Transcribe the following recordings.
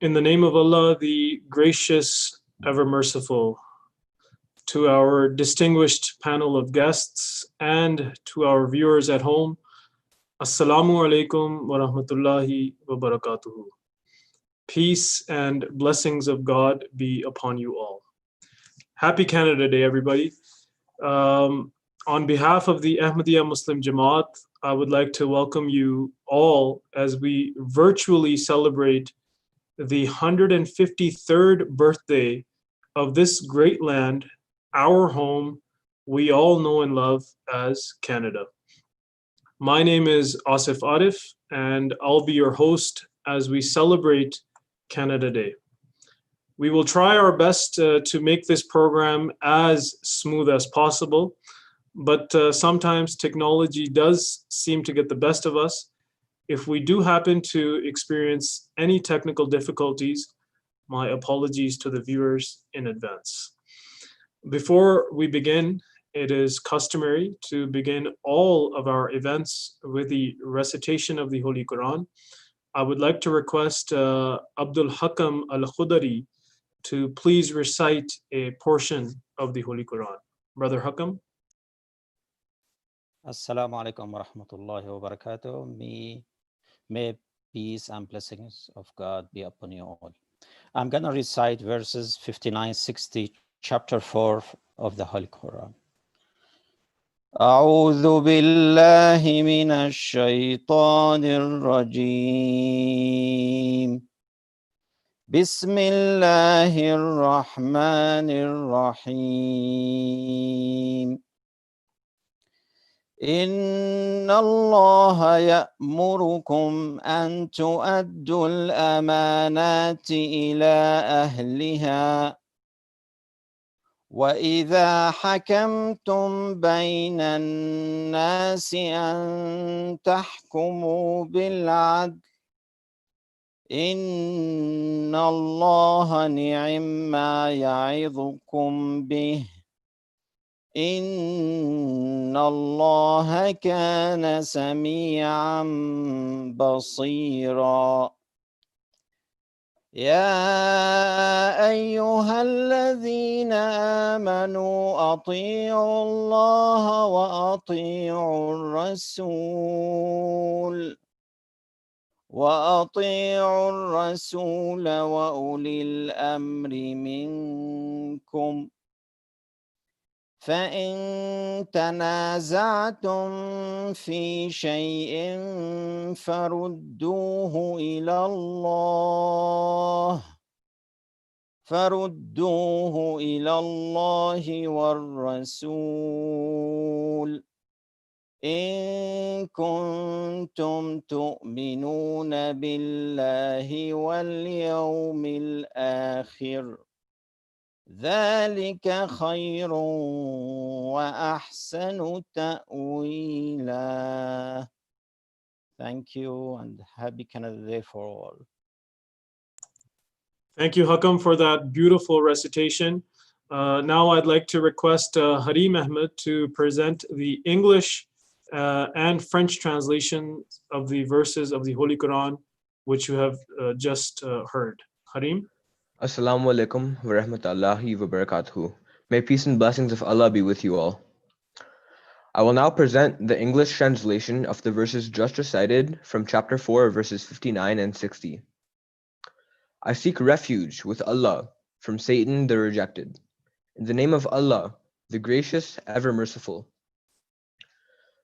In the name of Allah, the gracious, ever merciful, to our distinguished panel of guests and to our viewers at home, Assalamu alaikum wa rahmatullahi wa barakatuhu. Peace and blessings of God be upon you all. Happy Canada Day, everybody. On behalf of the Ahmadiyya Muslim Jamā'at, I would like to welcome you all as we virtually celebrate the 153rd birthday of this great land, our home, we all know and love as Canada. My name is Asif Arif, and I'll be your host as we celebrate Canada Day. We will try our best to make this program as smooth as possible, but sometimes technology does seem to get the best of us. If we do happen to experience any technical difficulties, my apologies to the viewers in advance. Before we begin, it is customary to begin all of our events with the recitation of the Holy Quran. I would like to request Abdul Hakam Al-Khudari to please recite a portion of the Holy Quran. Brother Hakam. Assalamu alaikum wa rahmatullahi wa barakatuh. May peace and blessings of God be upon you all. I'm going to recite verses 59-60, chapter 4 of the Holy Quran. أعوذ بالله من الشيطان الرجيم. بسم الله الرحمن الرحيم. إن الله يأمركم أن تؤدوا الأمانات إلى أهلها وإذا حكمتم بين الناس أن تحكموا بالعدل إن الله نعم ما يعظكم به إن الله كان سميعا بصيرا يا أيها الذين آمنوا أطيعوا الله وأطيعوا الرسول وأولي الأمر منكم فإن تنازعتم في شيء فردوه إلى الله والرسول إن كنتم تؤمنون بالله واليوم الآخر ذلك خير وأحسن تأويلا. Thank you and happy Canada Day for all. Thank you, Hakam, for that beautiful recitation. Now I'd like to request Harim Ahmed to present the English and French translation of the verses of the Holy Quran, which you have just heard. Harim? Assalamu alaikum wa rahmatullahi wa barakatuhu. May peace and blessings of Allah be with you all. I will now present the English translation of the verses just recited from chapter 4, verses 59 and 60. I seek refuge with Allah from Satan the rejected. In the name of Allah, the gracious, ever merciful.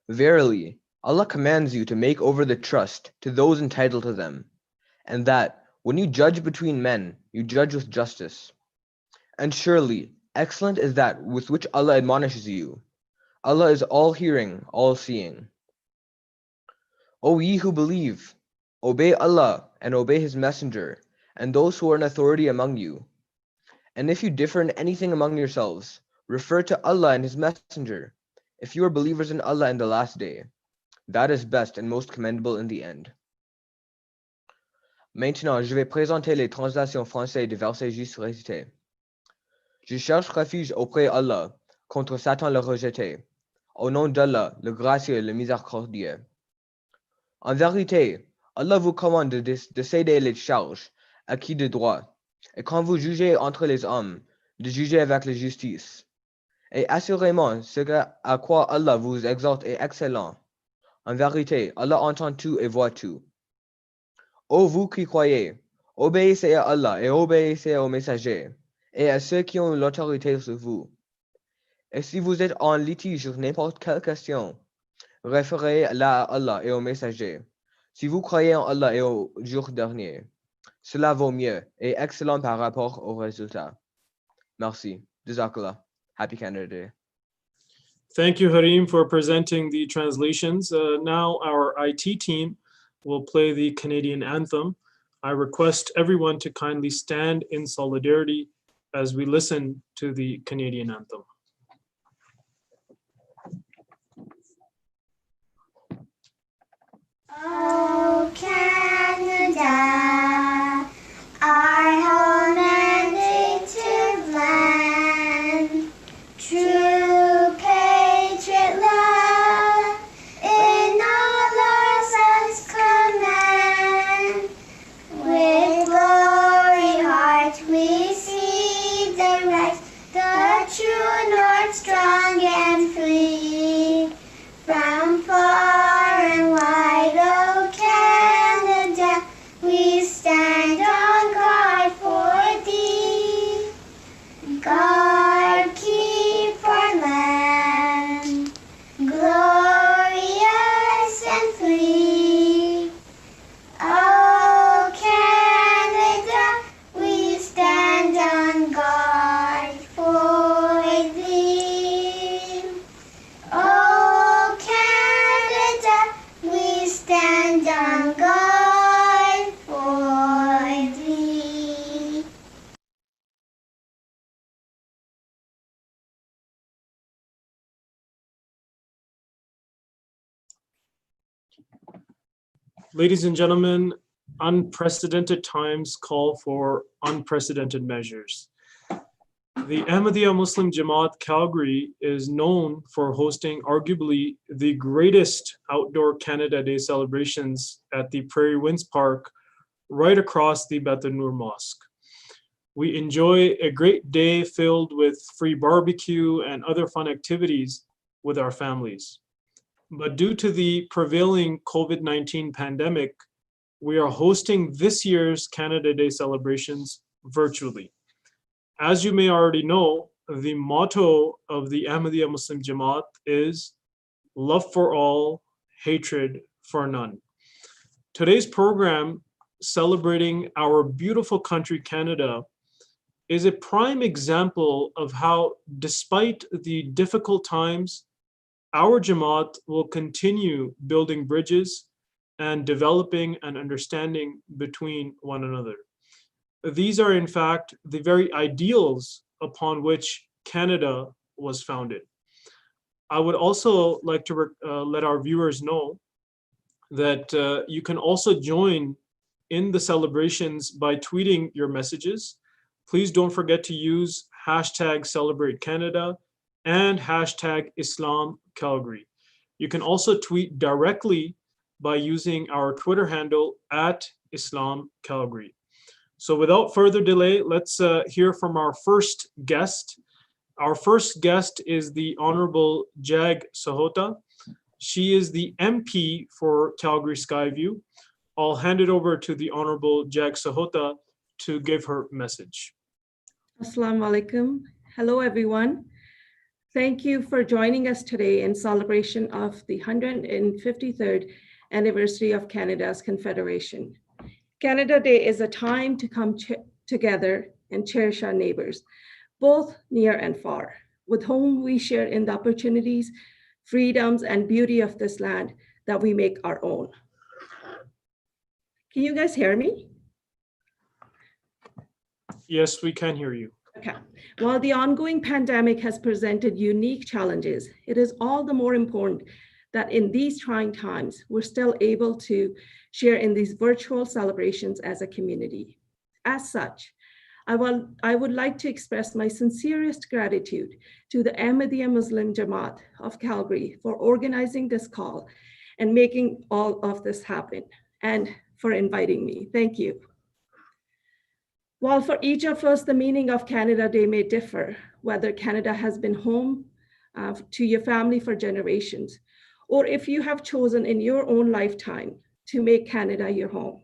Verily, Allah commands you to make over the trust to those entitled to them, and that when you judge between men, you judge with justice. And surely, excellent is that with which Allah admonishes you. Allah is all-hearing, all-seeing. O ye who believe, obey Allah and obey His Messenger, and those who are in authority among you. And if you differ in anything among yourselves, refer to Allah and His Messenger, if you are believers in Allah in the last day. That is best and most commendable in the end. Maintenant, je vais présenter les translations françaises des versets juste récités. Je cherche refuge auprès d'Allah contre Satan le rejeté. Au nom d'Allah, le gracieux, le miséricordieux. En vérité, Allah vous commande de céder les charges acquis de droit. Et quand vous jugez entre les hommes, de juger avec la justice. Et assurément, ce à quoi Allah vous exhorte est excellent. En vérité, Allah entend tout et voit tout. Ô vous qui croyez, obéissez à Allah et obéissez aux messagers, et à ceux qui ont l'autorité sur vous. Et si vous êtes en litige sur n'importe quelle question, référez-la à Allah et aux messagers. Si vous croyez en Allah et au jour dernier, cela vaut mieux et excellent par rapport aux résultats. Merci. Jazakallah. Happy Canada Day. Thank you, Harim, for presenting the translations. Now our IT team will play the Canadian anthem. I request everyone to kindly stand in solidarity as we listen to the Canadian anthem. Oh, Canada, our home and native land, true patriot love in all our sons command. With glory heart we see the right, the true north strong and free. From far and wide, oh Canada, we stand on guard for thee. God keep our land, glorious and free. Oh Canada, we stand on guard for thee. Oh Canada, we stand on guard for thee. Ladies and gentlemen, unprecedented times call for unprecedented measures. The Ahmadiyya Muslim Jamā'at Calgary is known for hosting arguably the greatest outdoor Canada Day celebrations at the Prairie Winds Park right across the Beth Nur Mosque. We enjoy a great day filled with free barbecue and other fun activities with our families. But due to the prevailing COVID-19 pandemic, we are hosting this year's Canada Day celebrations virtually. As you may already know, the motto of the Ahmadiyya Muslim Jamā'at is love for all, hatred for none. Today's program, celebrating our beautiful country, Canada, is a prime example of how, despite the difficult times, our Jama'at will continue building bridges and developing an understanding between one another. These are, in fact, the very ideals upon which Canada was founded. I would also like to let our viewers know that you can also join in the celebrations by tweeting your messages. Please don't forget to use #CelebrateCanada and #IslamCalgary. You can also tweet directly by using our Twitter handle @IslamCalgary. So without further delay, let's hear from our first guest. Our first guest is the Honorable Jag Sahota. She is the MP for Calgary Skyview. I'll hand it over to the Honorable Jag Sahota to give her message. Assalamu alaikum. Hello, everyone. Thank you for joining us today in celebration of the 153rd anniversary of Canada's Confederation. Canada Day is a time to come together and cherish our neighbors, both near and far, with whom we share in the opportunities, freedoms, and beauty of this land that we make our own. Can you guys hear me? Yes, we can hear you. Okay. While the ongoing pandemic has presented unique challenges, it is all the more important that in these trying times, we're still able to share in these virtual celebrations as a community. As such, I would like to express my sincerest gratitude to the Ahmadiyya Muslim Jamā'at of Calgary for organizing this call and making all of this happen, and for inviting me. Thank you. While for each of us, the meaning of Canada Day may differ, whether Canada has been home to your family for generations, or if you have chosen in your own lifetime to make Canada your home.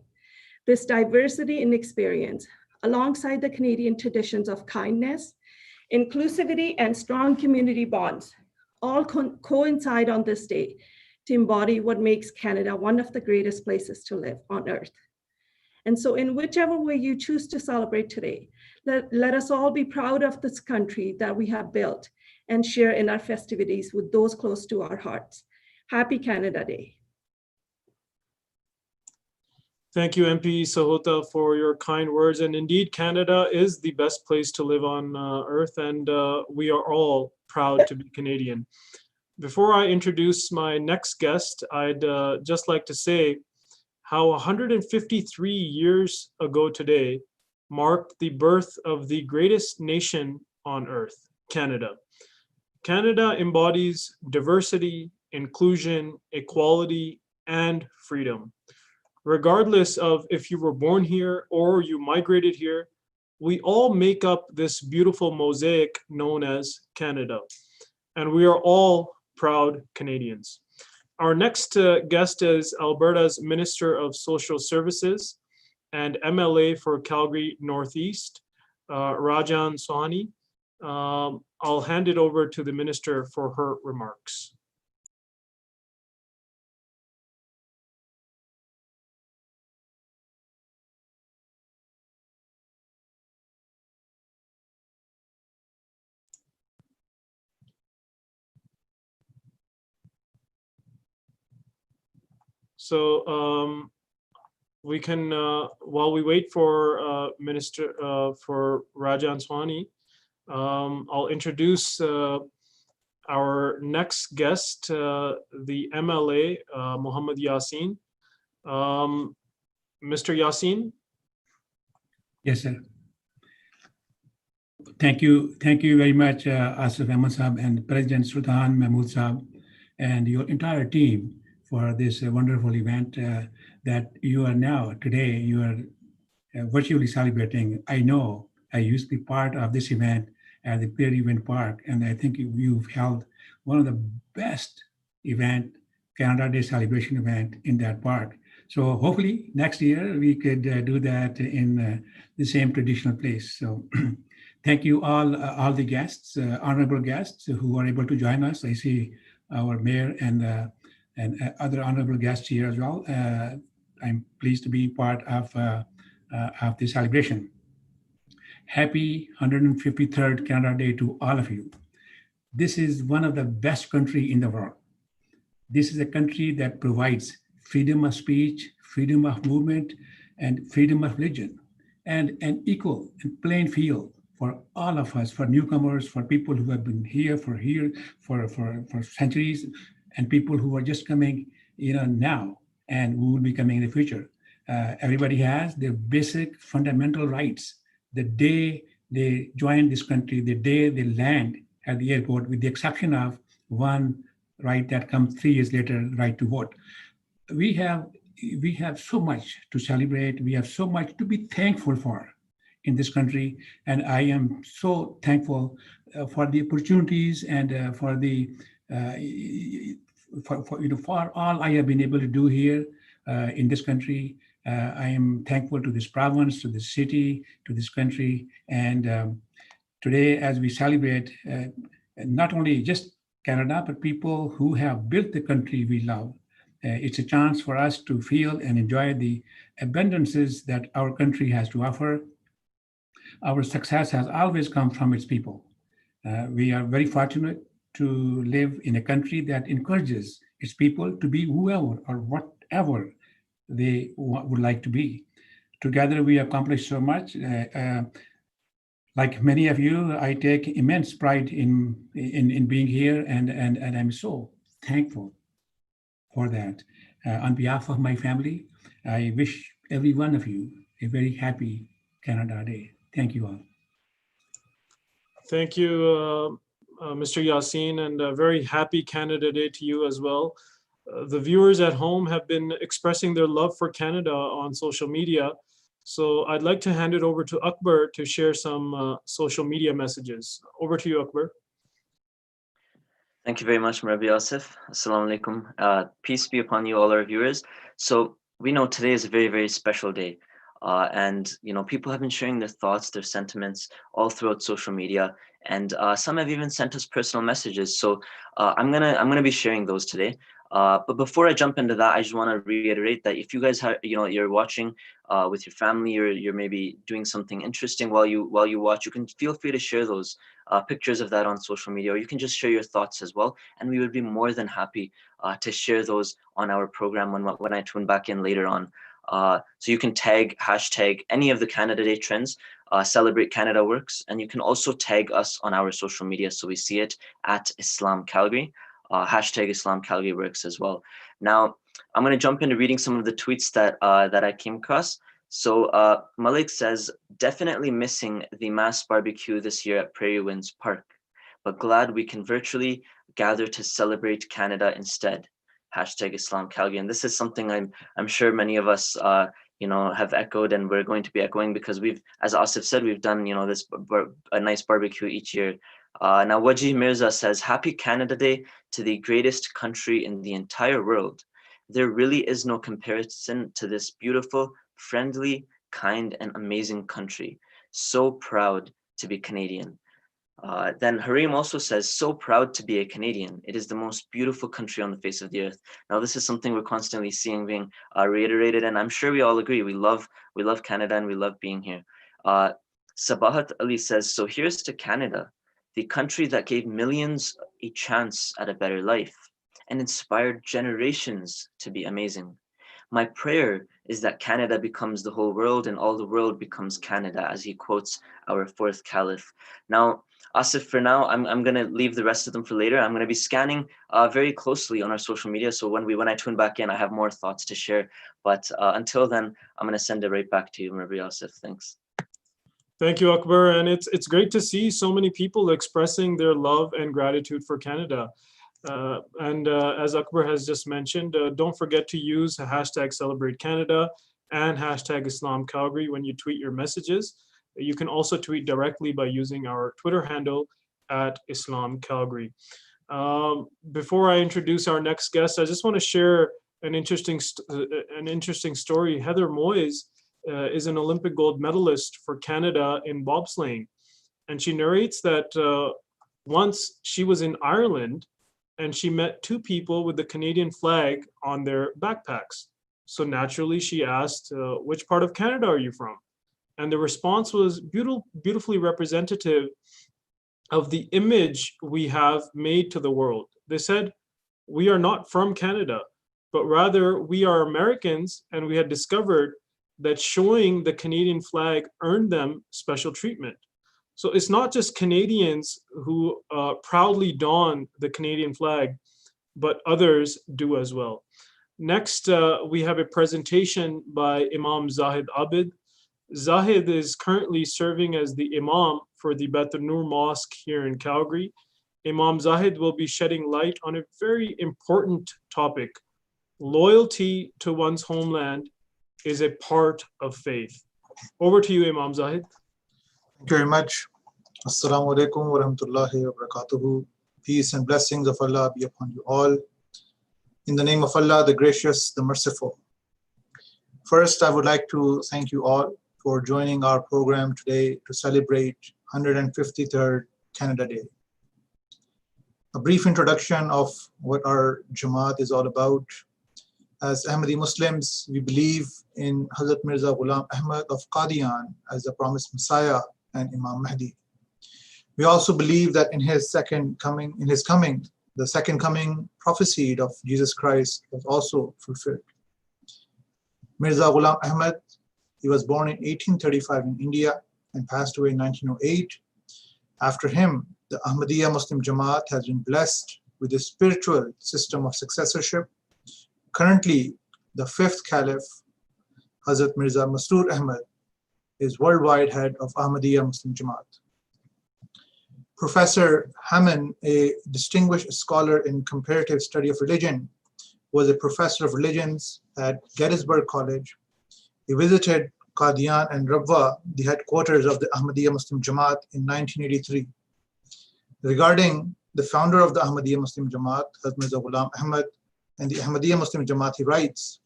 This diversity in experience, alongside the Canadian traditions of kindness, inclusivity, and strong community bonds, all coincide on this day to embody what makes Canada one of the greatest places to live on earth. And so in whichever way you choose to celebrate today, let us all be proud of this country that we have built and share in our festivities with those close to our hearts. Happy Canada Day. Thank you, MP Sahota, for your kind words. And indeed, Canada is the best place to live on earth, and we are all proud to be Canadian. Before I introduce my next guest, I'd just like to say how 153 years ago today marked the birth of the greatest nation on earth, Canada. Canada embodies diversity, inclusion, equality, and freedom. Regardless of if you were born here or you migrated here, we all make up this beautiful mosaic known as Canada, and we are all proud Canadians. Our next guest is Alberta's Minister of Social Services and MLA for Calgary Northeast, Rajan Sohani. I'll hand it over to the Minister for her remarks. So we can, while we wait for Minister for Rajan Sohani, I'll introduce our next guest, the MLA, Mohamed Yassin. Mr. Yassin? Yes, sir. Thank you very much, Asif Ahmed Saab and President Sultan Mahmood Saab and your entire team for this wonderful event that you are now, today, you are virtually celebrating. I know I used to be part of this event at the Prairie Event Park, and I think you've held one of the best event, Canada Day celebration event in that park. So hopefully next year we could do that in the same traditional place. So thank you all the guests, honorable guests who are able to join us. I see our mayor and other honorable guests here as well. I'm pleased to be part of the celebration. Happy 153rd Canada Day to all of you. This is one of the best countries in the world. This is a country that provides freedom of speech, freedom of movement, and freedom of religion, and an equal and plain field for all of us, for newcomers, for people who have been here for centuries, and people who are just coming, now, and who will be coming in the future. Everybody has their basic fundamental rights. The day they join this country, the day they land at the airport, with the exception of one right that comes 3 years later, right to vote. We have so much to celebrate. We have so much to be thankful for in this country, and I am so thankful for the opportunities and for all I have been able to do here in this country. I am thankful to this province, to this city, to this country. And today, as we celebrate not only just Canada, but people who have built the country we love, it's a chance for us to feel and enjoy the abundances that our country has to offer. Our success has always come from its people. We are very fortunate to live in a country that encourages its people to be whoever or whatever they would like to be. Together, we accomplished so much. Like many of you, I take immense pride in being here, and I'm so thankful for that. On behalf of my family, I wish every one of you a very happy Canada Day. Thank you all. Thank you, Mr. Yassin, and a very happy Canada Day to you as well. The viewers at home have been expressing their love for Canada on social media. So I'd like to hand it over to Akbar to share some social media messages. Over to you, Akbar. Thank you very much, Murabi Asif. Assalamu alaikum. Peace be upon you, all our viewers. So we know today is a very, very special day. And people have been sharing their thoughts, their sentiments all throughout social media. And some have even sent us personal messages. So I'm gonna be sharing those today. But before I jump into that, I just want to reiterate that if you guys have, you're watching with your family, or you're maybe doing something interesting while you watch, you can feel free to share those pictures of that on social media, or you can just share your thoughts as well. And we would be more than happy to share those on our program when I tune back in later on. So you can hashtag any of the Canada Day trends, Celebrate Canada Works, and you can also tag us on our social media so we see it at Islam Calgary. Hashtag Islam Calgary Works as well. Now, I'm going to jump into reading some of the tweets that I came across. So Malik says, definitely missing the mass barbecue this year at Prairie Winds Park, but glad we can virtually gather to celebrate Canada instead. Hashtag Islam Calgary. And this is something I'm sure many of us have echoed, and we're going to be echoing, because we've, as Asif said, we've done this a nice barbecue each year. Now Wajih Mirza says, happy Canada Day to the greatest country in the entire world. There really is no comparison to this beautiful, friendly, kind, and amazing country. So proud to be Canadian. Then Harim also says, so proud to be a Canadian. It is the most beautiful country on the face of the earth. Now, this is something we're constantly seeing being reiterated, and I'm sure we all agree. We love Canada, and we love being here. Sabahat Ali says, so here's to Canada, the country that gave millions a chance at a better life and inspired generations to be amazing. My prayer is that Canada becomes the whole world and all the world becomes Canada, as he quotes our fourth caliph. Now, Asif, for now, I'm going to leave the rest of them for later. I'm going to be scanning very closely on our social media. So when I tune back in, I have more thoughts to share. But until then, I'm going to send it right back to you, Murabi Asif. Thanks. Thank you, Akbar. And it's great to see so many people expressing their love and gratitude for Canada. As Akbar has just mentioned, don't forget to use hashtag Celebrate Canada and hashtag Islam Calgary when you tweet your messages. You can also tweet directly by using our Twitter handle at Islam Calgary. Before I introduce our next guest, I just want to share an interesting story. Heather Moyes is an Olympic gold medalist for Canada in bobsleighing. And she narrates that once she was in Ireland and she met two people with the Canadian flag on their backpacks. So naturally she asked, which part of Canada are you from? And the response was beautifully representative of the image we have made to the world. They said, we are not from Canada, but rather we are Americans, and we had discovered that showing the Canadian flag earned them special treatment. So it's not just Canadians who proudly don the Canadian flag, but others do as well. Next, we have a presentation by Imam Zahid Abid. Zahid is currently serving as the Imam for the Beit Nur Mosque here in Calgary. Imam Zahid will be shedding light on a very important topic. Loyalty to one's homeland is a part of faith. Over to you, Imam Zahid. Thank you very much. Assalamu alaikum wa rahmatullahi wa barakatuhu. Peace and blessings of Allah be upon you all. In the name of Allah, the gracious, the merciful. First, I would like to thank you all for joining our program today to celebrate 153rd Canada Day. A brief introduction of what our Jama'at is all about. As Ahmadiyya Muslims, we believe in Hazrat Mirza Ghulam Ahmad of Qadian as the promised Messiah and Imam Mahdi. We also believe that in his coming, the second coming prophesied of Jesus Christ was also fulfilled. Mirza Ghulam Ahmad, he was born in 1835 in India and passed away in 1908. After him, the Ahmadiyya Muslim Jamā'at has been blessed with a spiritual system of successorship. Currently, the fifth caliph, Hazrat Mirza Masroor Ahmad, is worldwide head of Ahmadiyya Muslim Jamā'at. Professor Hammond, a distinguished scholar in comparative study of religion, was a professor of religions at Gettysburg College. He visited Qadian, and Rabwa, the headquarters of the Ahmadiyya Muslim Jamā'at in 1983. Regarding the founder of the Ahmadiyya Muslim Jamā'at, Hazrat Mirza Ghulam Ahmad, and the Ahmadiyya Muslim Jamā'at, he writes,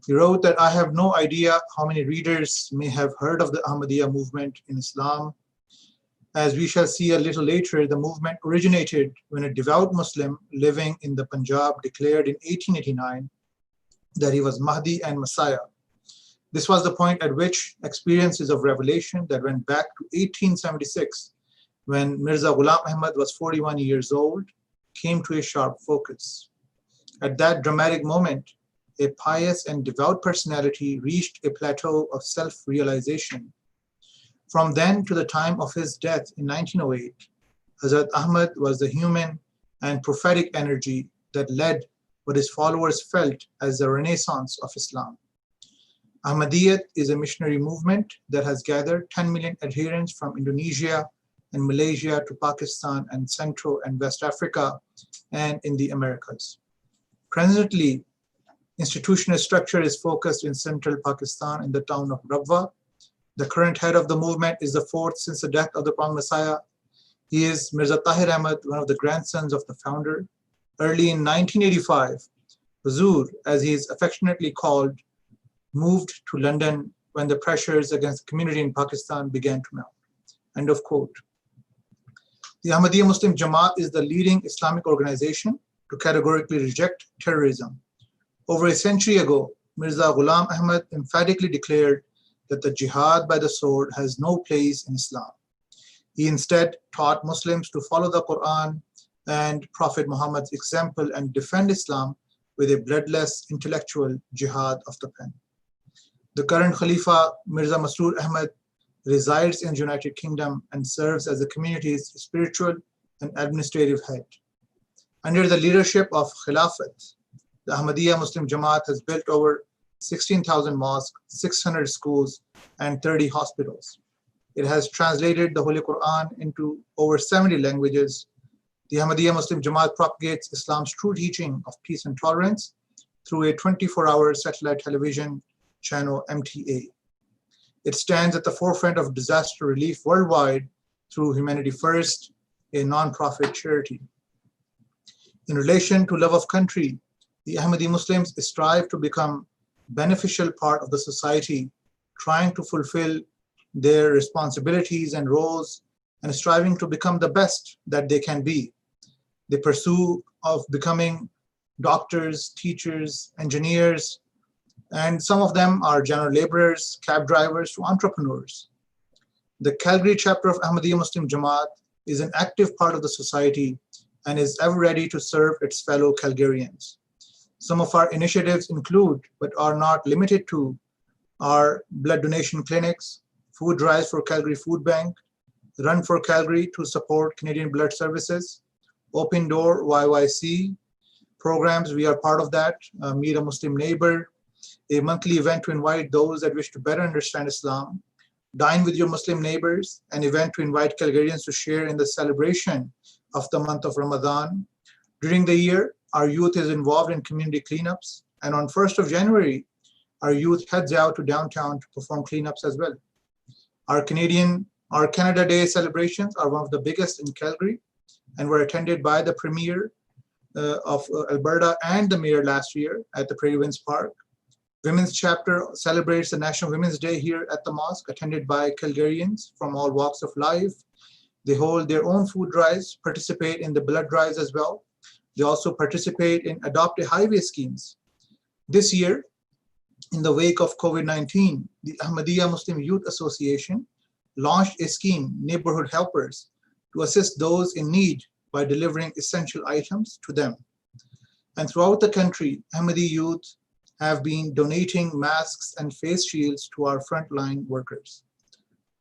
he wrote that I have no idea how many readers may have heard of the Ahmadiyya movement in Islam. As we shall see a little later, the movement originated when a devout Muslim living in the Punjab declared in 1889 that he was Mahdi and Messiah. This was the point at which experiences of revelation that went back to 1876, when Mirza Ghulam Ahmad was 41 years old, came to a sharp focus. At that dramatic moment, a pious and devout personality reached a plateau of self-realization. From then to the time of his death in 1908, Hazrat Ahmad was the human and prophetic energy that led what his followers felt as the renaissance of Islam. Ahmadiyyat is a missionary movement that has gathered 10 million adherents from Indonesia and Malaysia to Pakistan and Central and West Africa and in the Americas. Presently, institutional structure is focused in central Pakistan in the town of Rabwa. The current head of the movement is the fourth since the death of the Prophet Messiah. He is Mirza Tahir Ahmad, one of the grandsons of the founder. Early in 1985, Huzur, as he is affectionately called, moved to London when the pressures against the community in Pakistan began to mount. End of quote. The Ahmadiyya Muslim Jamā'at is the leading Islamic organization to categorically reject terrorism. Over a century ago, Mirza Ghulam Ahmad emphatically declared that the jihad by the sword has no place in Islam. He instead taught Muslims to follow the Quran and Prophet Muhammad's example and defend Islam with a bloodless intellectual jihad of the pen. The current Khalifa, Mirza Masroor Ahmad, resides in the United Kingdom and serves as the community's spiritual and administrative head. Under the leadership of Khilafat, the Ahmadiyya Muslim Jamā'at has built over 16,000 mosques, 600 schools, and 30 hospitals. It has translated the Holy Quran into over 70 languages. The Ahmadiyya Muslim Jamā'at propagates Islam's true teaching of peace and tolerance through a 24-hour satellite television channel, MTA. It stands at the forefront of disaster relief worldwide through Humanity First, a non-profit charity. In relation to love of country, the Ahmadi Muslims strive to become beneficial part of the society, trying to fulfill their responsibilities and roles and striving to become the best that they can be. They pursue of becoming doctors, teachers, engineers, and some of them are general laborers, cab drivers to entrepreneurs. The Calgary chapter of Ahmadiyya Muslim Jamā'at is an active part of the society and is ever ready to serve its fellow Calgarians. Some of our initiatives include, but are not limited to, our blood donation clinics, food drives for Calgary Food Bank, Run for Calgary to support Canadian Blood Services, Open Door YYC programs. We are part of that. Meet a Muslim Neighbor, a monthly event to invite those that wish to better understand Islam. Dine with your Muslim neighbors, an event to invite Calgarians to share in the celebration of the month of Ramadan. During the year, our youth is involved in community cleanups, and on 1st of January, our youth heads out to downtown to perform cleanups as well. Our Canada Day celebrations are one of the biggest in Calgary and were attended by the Premier of Alberta and the Mayor last year at the Prairie Park. Women's chapter celebrates the National Women's Day here at the mosque, attended by Calgarians from all walks of life. They hold their own food drives, participate in the blood drives as well. They also participate in Adopt a Highway schemes. This year, in the wake of COVID-19, the Ahmadiyya Muslim Youth Association launched a scheme, Neighborhood Helpers, to assist those in need by delivering essential items to them. And throughout the country, Ahmadi youth have been donating masks and face shields to our frontline workers.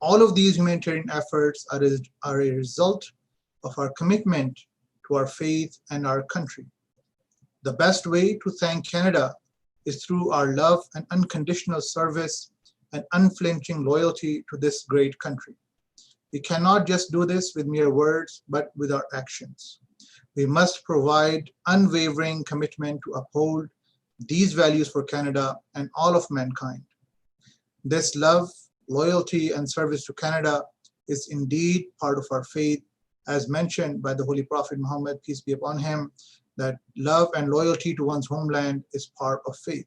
All of these humanitarian efforts are a result of our commitment to our faith and our country. The best way to thank Canada is through our love and unconditional service and unflinching loyalty to this great country. We cannot just do this with mere words, but with our actions. We must provide unwavering commitment to uphold these values for Canada and all of mankind. This love, loyalty, and service to Canada is indeed part of our faith, as mentioned by the Holy Prophet Muhammad, peace be upon him, that love and loyalty to one's homeland is part of faith.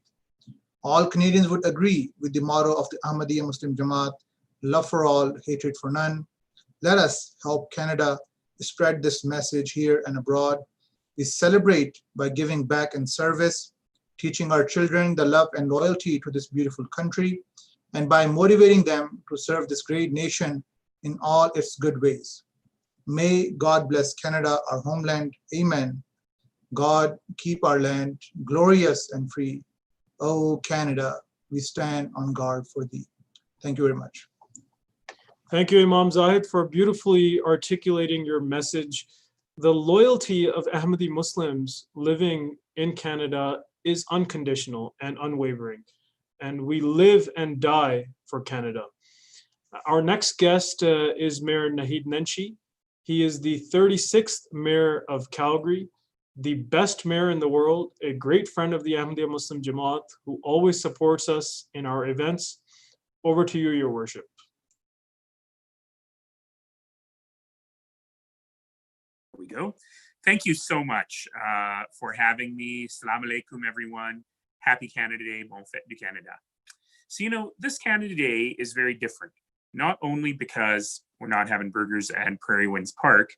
All Canadians would agree with the motto of the Ahmadiyya Muslim Jamā'at, love for all, hatred for none. Let us help Canada spread this message here and abroad. We celebrate by giving back and service, teaching our children the love and loyalty to this beautiful country, and by motivating them to serve this great nation in all its good ways. May God bless Canada, our homeland. Amen. God keep our land glorious and free. Oh, Canada, we stand on guard for thee. Thank you very much. Thank you, Imam Zahid, for beautifully articulating your message. The loyalty of Ahmadi Muslims living in Canada is unconditional and unwavering, and we live and die for Canada. Our next guest is Mayor Naheed Nenshi. He is the 36th Mayor of Calgary, the best mayor in the world, a great friend of the Ahmadiyya Muslim Jamā'at who always supports us in our events. Over to you, Your Worship. We go. Thank you so much for having me. Assalamu alaikum, everyone. Happy Canada Day, Bon Fête du Canada. So, you know, this Canada Day is very different, not only because we're not having burgers and Prairie Winds Park,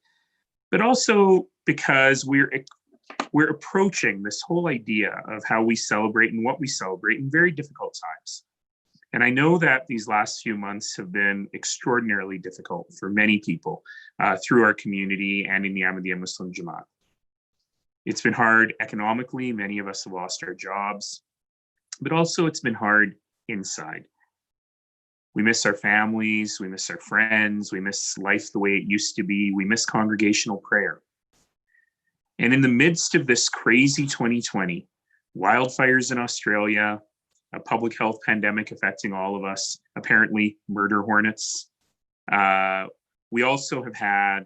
but also because we're approaching this whole idea of how we celebrate and what we celebrate in very difficult times. And I know that these last few months have been extraordinarily difficult for many people through our community and in the Ahmadiyya Muslim Jamā'at. It's been hard economically. Many of us have lost our jobs, but also it's been hard inside. We miss our families, we miss our friends, we miss life the way it used to be, we miss congregational prayer. And in the midst of this crazy 2020, wildfires in Australia, a public health pandemic affecting all of us, apparently murder hornets. We also have had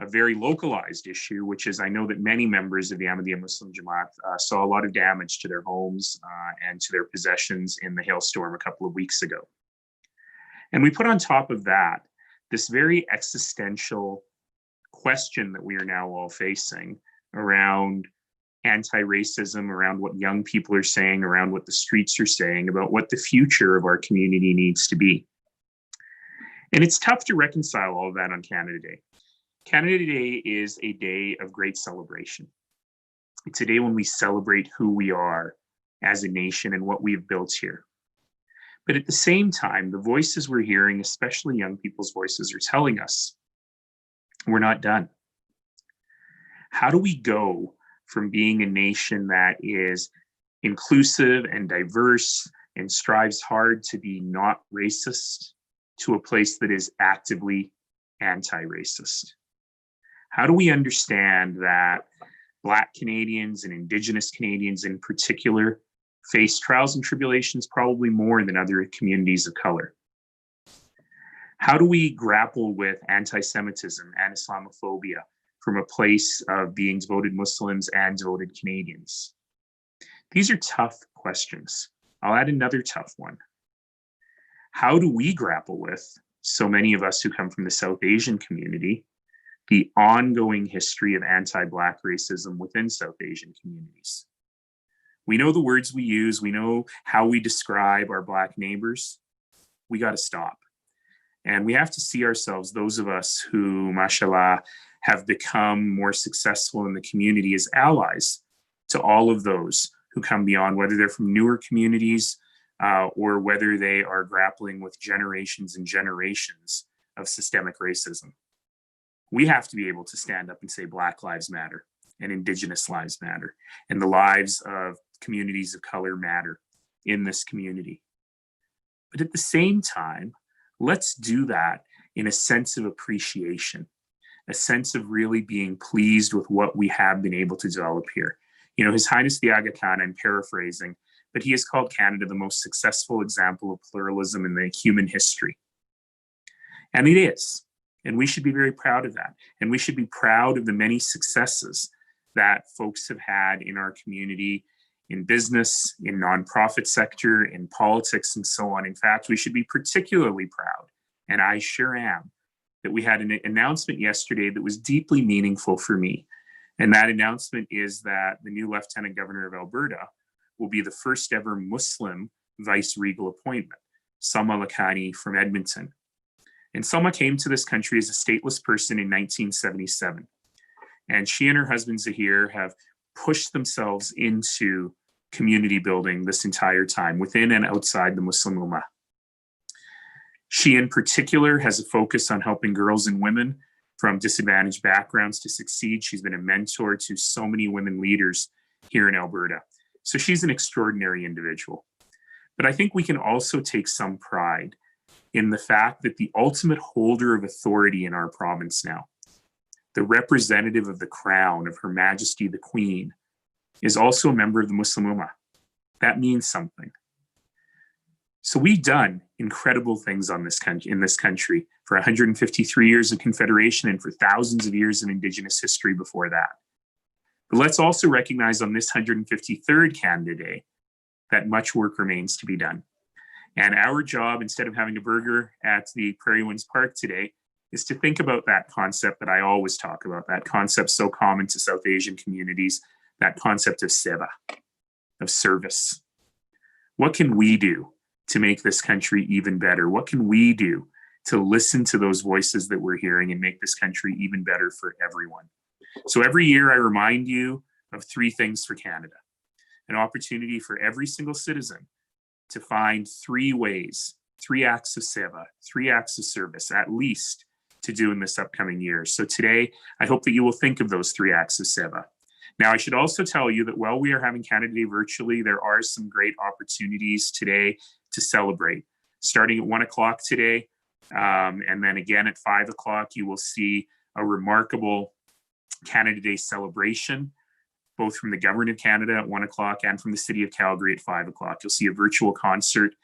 a very localized issue, which is I know that many members of the Ahmadiyya Muslim Jamā'at saw a lot of damage to their homes and to their possessions in the hailstorm a couple of weeks ago. And we put on top of that this very existential question that we are now all facing around anti-racism, around what young people are saying, around what the streets are saying, about what the future of our community needs to be. And it's tough to reconcile all of that on Canada Day. Canada Day is a day of great celebration. It's a day when we celebrate who we are as a nation and what we've built here. But at the same time, the voices we're hearing, especially young people's voices, are telling us we're not done. How do we go from being a nation that is inclusive and diverse and strives hard to be not racist to a place that is actively anti-racist? How do we understand that Black Canadians and Indigenous Canadians in particular face trials and tribulations probably more than other communities of color? How do we grapple with anti-Semitism and Islamophobia from a place of being devoted Muslims and devoted Canadians? These are tough questions. I'll add another tough one. How do we grapple with, so many of us who come from the South Asian community, the ongoing history of anti-Black racism within South Asian communities? We know the words we use, we know how we describe our Black neighbors. We got to stop. And we have to see ourselves, those of us who, mashallah, have become more successful in the community, as allies to all of those who come beyond, whether they're from newer communities or whether they are grappling with generations and generations of systemic racism. We have to be able to stand up and say Black lives matter and Indigenous lives matter and the lives of communities of color matter in this community. But at the same time, let's do that in a sense of appreciation, a sense of really being pleased with what we have been able to develop here. You know, His Highness the Aga Khan, I'm paraphrasing, but he has called Canada the most successful example of pluralism in the human history. And it is. And we should be very proud of that. And we should be proud of the many successes that folks have had in our community in business, in nonprofit sector, in politics, and so on. In fact, we should be particularly proud, and I sure am, that we had an announcement yesterday that was deeply meaningful for me. And that announcement is that the new Lieutenant Governor of Alberta will be the first ever Muslim vice-regal appointment, Salma Lakhani from Edmonton. And Salma came to this country as a stateless person in 1977. And she and her husband Zahir have pushed themselves into community building this entire time, within and outside the Muslim Ummah. She in particular has a focus on helping girls and women from disadvantaged backgrounds to succeed. She's been a mentor to so many women leaders here in Alberta. So she's an extraordinary individual. But I think we can also take some pride in the fact that the ultimate holder of authority in our province now, the representative of the crown of Her Majesty the Queen, is also a member of the Muslim Ummah. That means something. So we've done incredible things in this country for 153 years of Confederation and for thousands of years of Indigenous history before that. But let's also recognize on this 153rd Canada Day that much work remains to be done. And our job, instead of having a burger at the Prairie Winds Park today, is to think about that concept that I always talk about, that concept so common to South Asian communities, that concept of seva, of service. What can we do to make this country even better? What can we do to listen to those voices that we're hearing and make this country even better for everyone? So every year I remind you of 3 things for Canada. An opportunity for every single citizen to find 3 ways, 3 acts of seva, 3 acts of service, at least, to do in this upcoming year. So today, I hope that you will think of those 3 acts of seva. Now, I should also tell you that while we are having Canada Day virtually, there are some great opportunities today to celebrate. Starting at 1 o'clock today, and then again at 5 o'clock, you will see a remarkable Canada Day celebration, both from the Government of Canada at 1 o'clock and from the City of Calgary at 5 o'clock. You'll see a virtual concert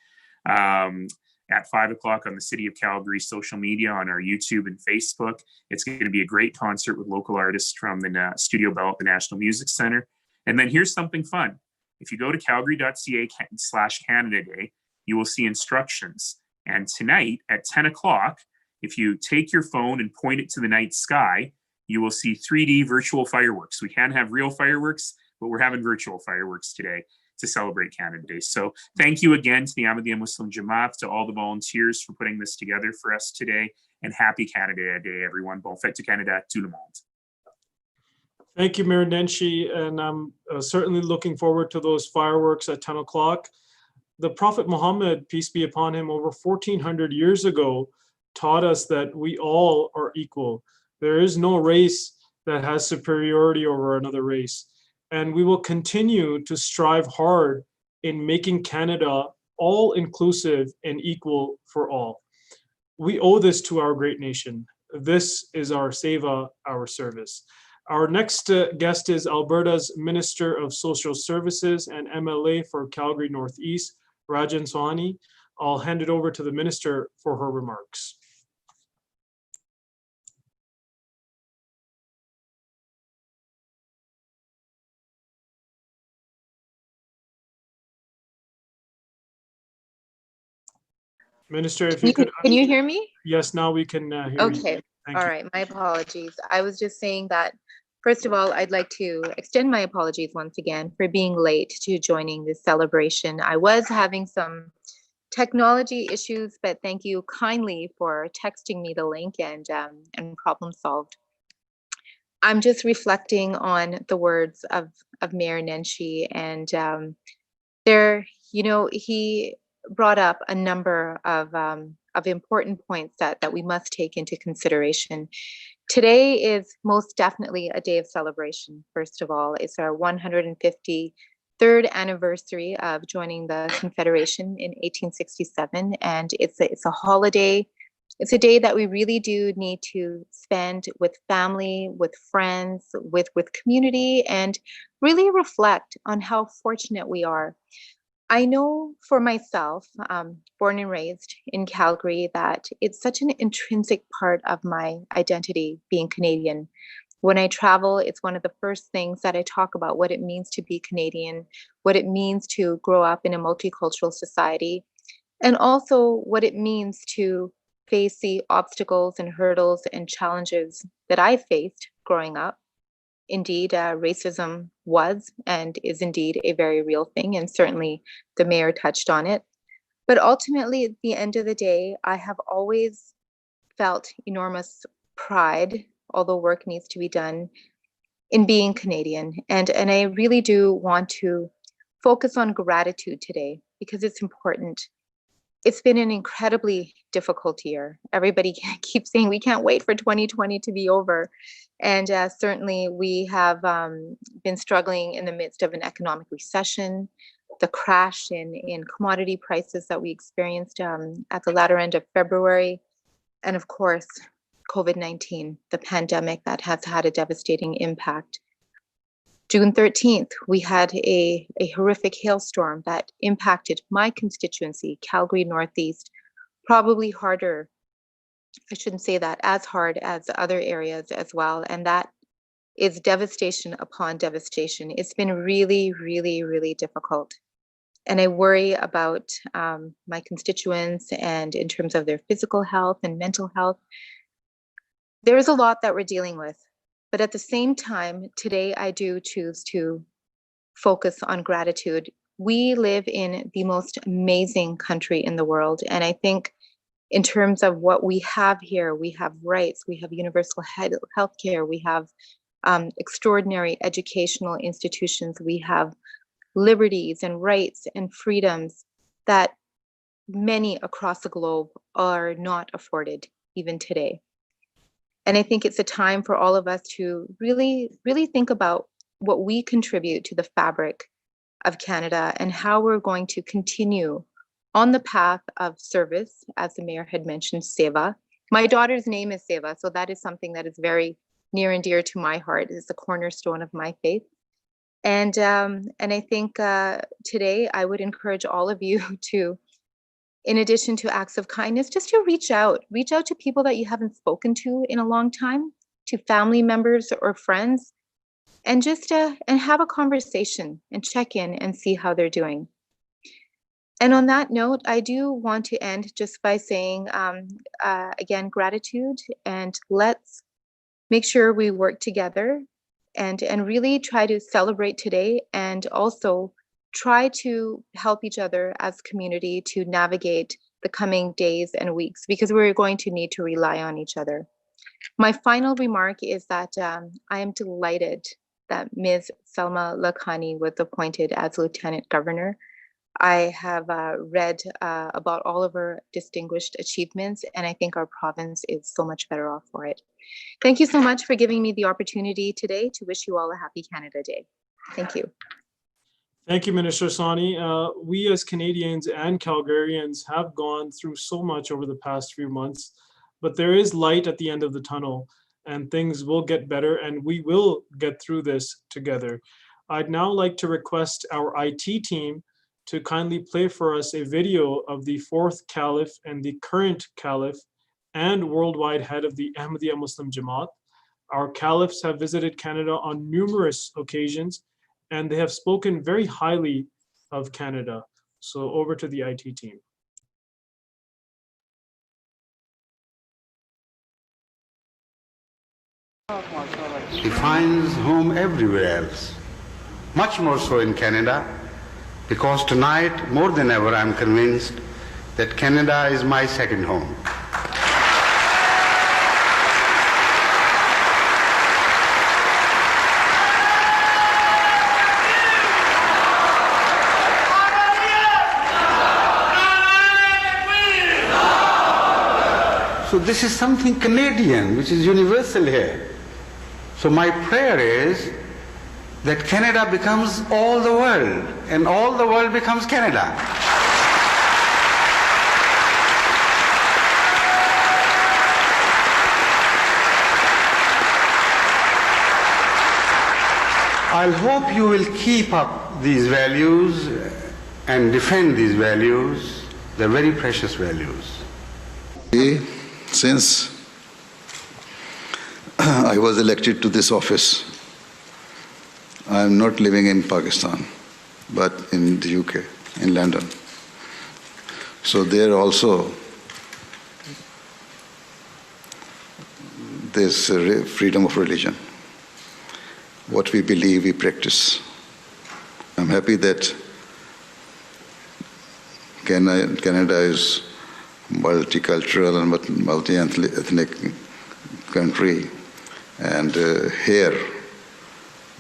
at 5 o'clock on the City of Calgary social media, on our YouTube and Facebook. It's going to be a great concert with local artists from the Studio Bell at the National Music Centre. And then here's something fun. If you go to calgary.ca/Canada Day, you will see instructions. And tonight at 10 o'clock, if you take your phone and point it to the night sky, you will see 3D virtual fireworks. We can't have real fireworks, but we're having virtual fireworks today to celebrate Canada Day. So thank you again to the Ahmadiyya Muslim Jamā'at, to all the volunteers for putting this together for us today, and happy Canada Day, everyone. Bon fête de Canada, tout le monde. Thank you, Mayor Nenshi, and I'm certainly looking forward to those fireworks at 10 o'clock. The Prophet Mohammed, peace be upon him, over 1400 years ago, taught us that we all are equal. There is no race that has superiority over another race. And we will continue to strive hard in making Canada all inclusive and equal for all. We owe this to our great nation. This is our seva, our service. Our next guest is Alberta's Minister of Social Services and MLA for Calgary Northeast, Rajan Sohani. I'll hand it over to the Minister for her remarks. Minister, if you could. Can you hear me? Yes, now we can hear you. Okay. Thank All you. right. My apologies. I was just saying that, first of all, I'd like to extend my apologies once again for being late to joining this celebration. I was having some technology issues, but thank you kindly for texting me the link and problem solved. I'm just reflecting on the words of Mayor Nenshi, and he brought up a number of important points that we must take into consideration. Today is most definitely a day of celebration. First of all, it's our 153rd anniversary of joining the Confederation in 1867, and it's a holiday. It's a day that we really do need to spend with family, with friends, with community, and really reflect on how fortunate we are. I know for myself, born and raised in Calgary, that it's such an intrinsic part of my identity being Canadian. When I travel, it's one of the first things that I talk about, what it means to be Canadian, what it means to grow up in a multicultural society, and also what it means to face the obstacles and hurdles and challenges that I faced growing up. Indeed, racism was and is indeed a very real thing, and certainly the mayor touched on it. But ultimately, at the end of the day, I have always felt enormous pride, although work needs to be done, in being Canadian. And I really do want to focus on gratitude today because it's important. It's been an incredibly difficult year. Everybody keeps saying we can't wait for 2020 to be over. And certainly we have been struggling in the midst of an economic recession, the crash in commodity prices that we experienced at the latter end of February, and of course, COVID-19, the pandemic that has had a devastating impact. June 13th, we had a horrific hailstorm that impacted my constituency, Calgary Northeast, probably harder, I shouldn't say that, as hard as other areas as well. And that is devastation upon devastation. It's been really, really, really difficult. And I worry about my constituents and in terms of their physical health and mental health. There is a lot that we're dealing with. But at the same time, today I do choose to focus on gratitude. We live in the most amazing country in the world. And I think in terms of what we have here, we have rights, we have universal health care, we have extraordinary educational institutions, we have liberties and rights and freedoms that many across the globe are not afforded even today. And I think it's a time for all of us to really, really think about what we contribute to the fabric of Canada and how we're going to continue on the path of service, as the mayor had mentioned, Seva. My daughter's name is Seva, so that is something that is very near and dear to my heart. It's the cornerstone of my faith. And I think today I would encourage all of you to, in addition to acts of kindness, just to reach out to people that you haven't spoken to in a long time, to family members or friends, and just and have a conversation and check in and see how they're doing. And on that note, I do want to end just by saying, again, gratitude, and let's make sure we work together and really try to celebrate today, and also try to help each other as community to navigate the coming days and weeks, because we're going to need to rely on each other. My final remark is that I am delighted that Ms. Salma Lakhani was appointed as Lieutenant Governor. I have read about all of her distinguished achievements, and I think our province is so much better off for it. Thank you so much for giving me the opportunity today to wish you all a happy Canada Day. Thank you. Thank you, Minister Sani. We as Canadians and Calgarians have gone through so much over the past few months, but there is light at the end of the tunnel, and things will get better, and we will get through this together. I'd now like to request our IT team to kindly play for us a video of the fourth Caliph and the current Caliph and worldwide head of the Ahmadiyya Muslim Jamā'at. Our Caliphs have visited Canada on numerous occasions, and they have spoken very highly of Canada. So over to the IT team. He finds home everywhere else, much more so in Canada, because tonight, more than ever, I'm convinced that Canada is my second home. So this is something Canadian, which is universal here. So my prayer is that Canada becomes all the world, and all the world becomes Canada. I'll hope you will keep up these values and defend these values. They're very precious values. Since I I was elected to this office, I am not living in Pakistan, but in the UK, in London. So there also, there's freedom of religion. What we believe, we practice. I'm happy that Canada is multicultural and multi-ethnic country, and here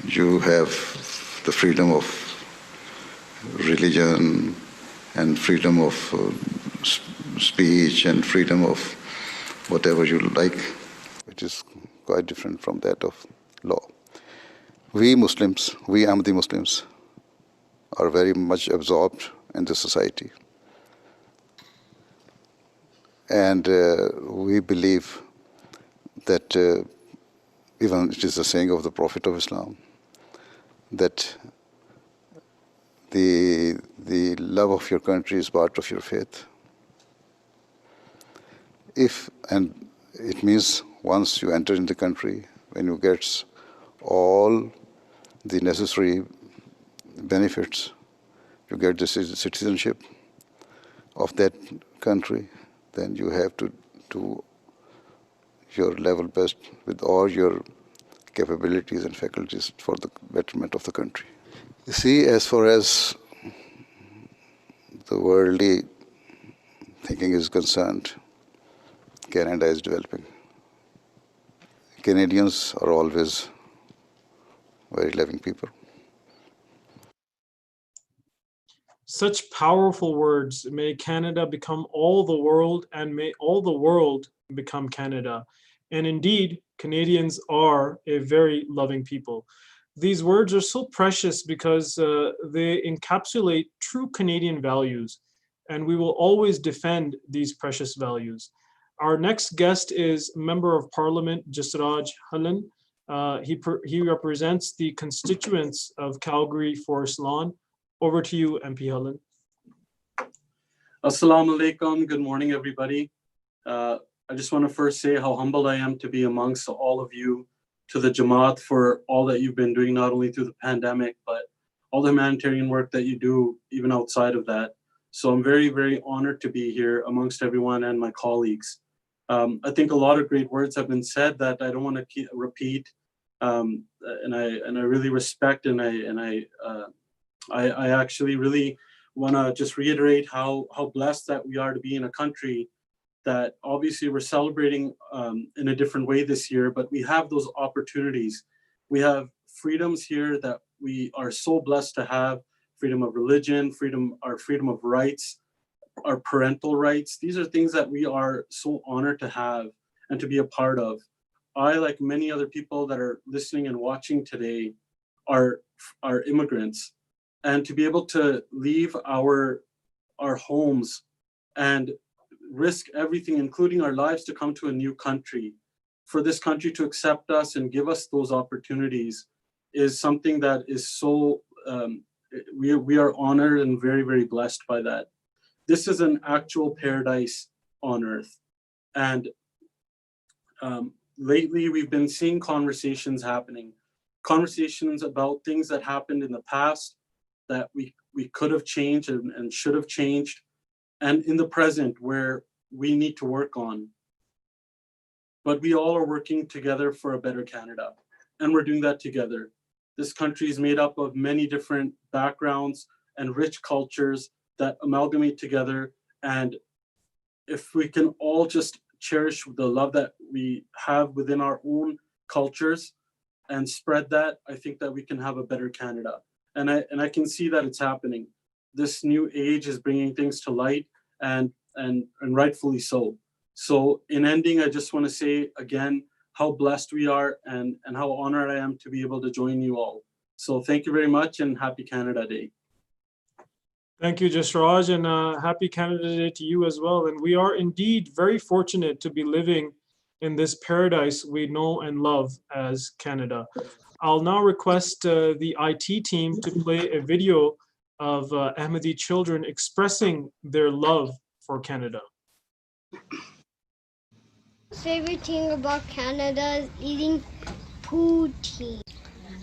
you have the freedom of religion and freedom of speech and freedom of whatever you like, which is quite different from that of law. We Muslims, we Ahmadiyya Muslims, are very much absorbed in the society. And we believe that even it is the saying of the Prophet of Islam, that the love of your country is part of your faith. And it means once you enter in the country, when you get all the necessary benefits, you get the citizenship of that country, then you have to do your level best with all your capabilities and faculties for the betterment of the country. You see, as far as the worldly thinking is concerned, Canada is developing. Canadians are always very loving people. Such powerful words. May Canada become all the world, and may all the world become Canada. And indeed, Canadians are a very loving people. These words are so precious because they encapsulate true Canadian values, and we will always defend these precious values. Our next guest is Member of Parliament Jasraj Hallan. He represents the constituents of Calgary Forest Lawn. Over to you, MP Hallan. Assalamu alaikum. Good morning, everybody. I just want to first say how humbled I am to be amongst all of you, to the Jama'at, for all that you've been doing, not only through the pandemic, but all the humanitarian work that you do even outside of that. So I'm very, very honored to be here amongst everyone and my colleagues. I think a lot of great words have been said that I don't want to repeat, and I really respect, and I actually really want to just reiterate how blessed that we are to be in a country that obviously we're celebrating in a different way this year, but we have those opportunities. We have freedoms here that we are so blessed to have: freedom of religion, our freedom of rights, our parental rights. These are things that we are so honored to have and to be a part of. I, like many other people that are listening and watching today, are immigrants. And to be able to leave our homes and risk everything, including our lives, to come to a new country, for this country to accept us and give us those opportunities, is something that is so, we are honored and very, very blessed by that. This is an actual paradise on earth. And lately we've been seeing conversations happening, conversations about things that happened in the past that we could have changed and should have changed, and in the present where we need to work on. But we all are working together for a better Canada, and we're doing that together. This country is made up of many different backgrounds and rich cultures that amalgamate together, and if we can all just cherish the love that we have within our own cultures and spread that, I think that we can have a better Canada. And I can see that it's happening. This new age is bringing things to light, and rightfully so. So in ending, I just want to say again how blessed we are and how honored I am to be able to join you all. So thank you very much, and happy Canada Day. Thank you, Jasraj, and happy Canada Day to you as well. And we are indeed very fortunate to be living in this paradise we know and love as Canada. I'll now request the IT team to play a video of Ahmadi children expressing their love for Canada. Favorite thing about Canada is eating poutine.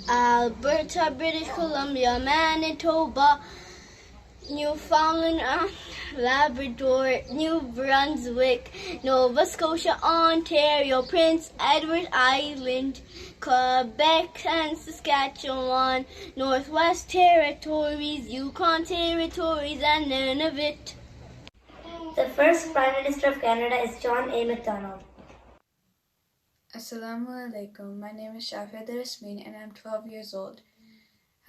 Alberta, British Columbia, Manitoba, Newfoundland, Labrador, New Brunswick, Nova Scotia, Ontario, Prince Edward Island, Quebec and Saskatchewan, Northwest Territories, Yukon Territories, and Nunavut. The first Prime Minister of Canada is John A. Macdonald. Assalamu alaikum. My name is Shafia Rasmeen and I'm 12 years old.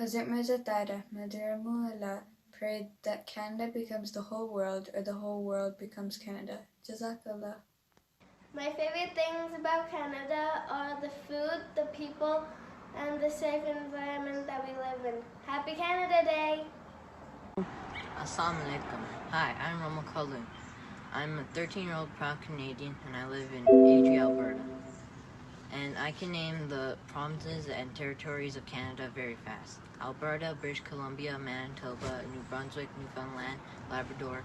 Hazrat Mirza Tara Madhuramulla prayed that Canada becomes the whole world or the whole world becomes Canada. Jazakallah. My favorite things about Canada are the food, the people, and the safe environment that we live in. Happy Canada Day! Assalamu alaikum. Hi, I'm Romo Kalun. I'm a 13-year-old proud Canadian and I live in Adria, Alberta. And I can name the provinces and territories of Canada very fast. Alberta, British Columbia, Manitoba, New Brunswick, Newfoundland, Labrador,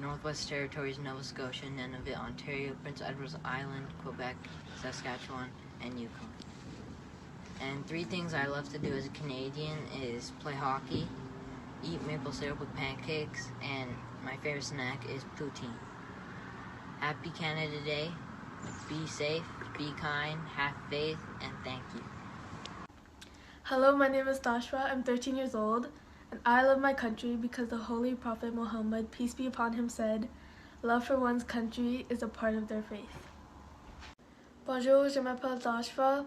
Northwest Territories, Nova Scotia, Nunavut, Ontario, Prince Edward Island, Quebec, Saskatchewan, and Yukon. And 3 things I love to do as a Canadian is play hockey, eat maple syrup with pancakes, and my favorite snack is poutine. Happy Canada Day. Be safe, be kind, have faith, and thank you. Hello, my name is Tashwa. I'm 13 years old, and I love my country because the Holy Prophet Mohammed, peace be upon him, said, "Love for one's country is a part of their faith." Bonjour, je m'appelle Tashwa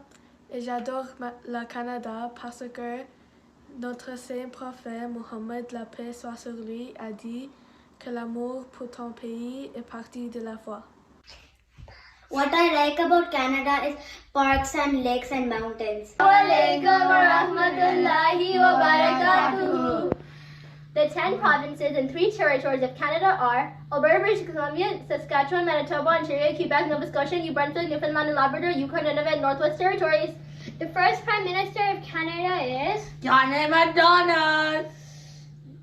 et j'adore le Canada parce que notre saint prophète Mohammed, la paix soit sur lui, a dit que l'amour pour ton pays est partie de la foi. What I like about Canada is parks and lakes and mountains. Walaikum warahmatullahi wabarakatuh. The 10 provinces and 3 territories of Canada are Alberta, British Columbia, Saskatchewan, Manitoba, Ontario, Quebec, Nova Scotia, New Brunswick, Newfoundland and Labrador, Yukon, Nunavut, and Northwest Territories. The first Prime Minister of Canada is John A. Macdonald.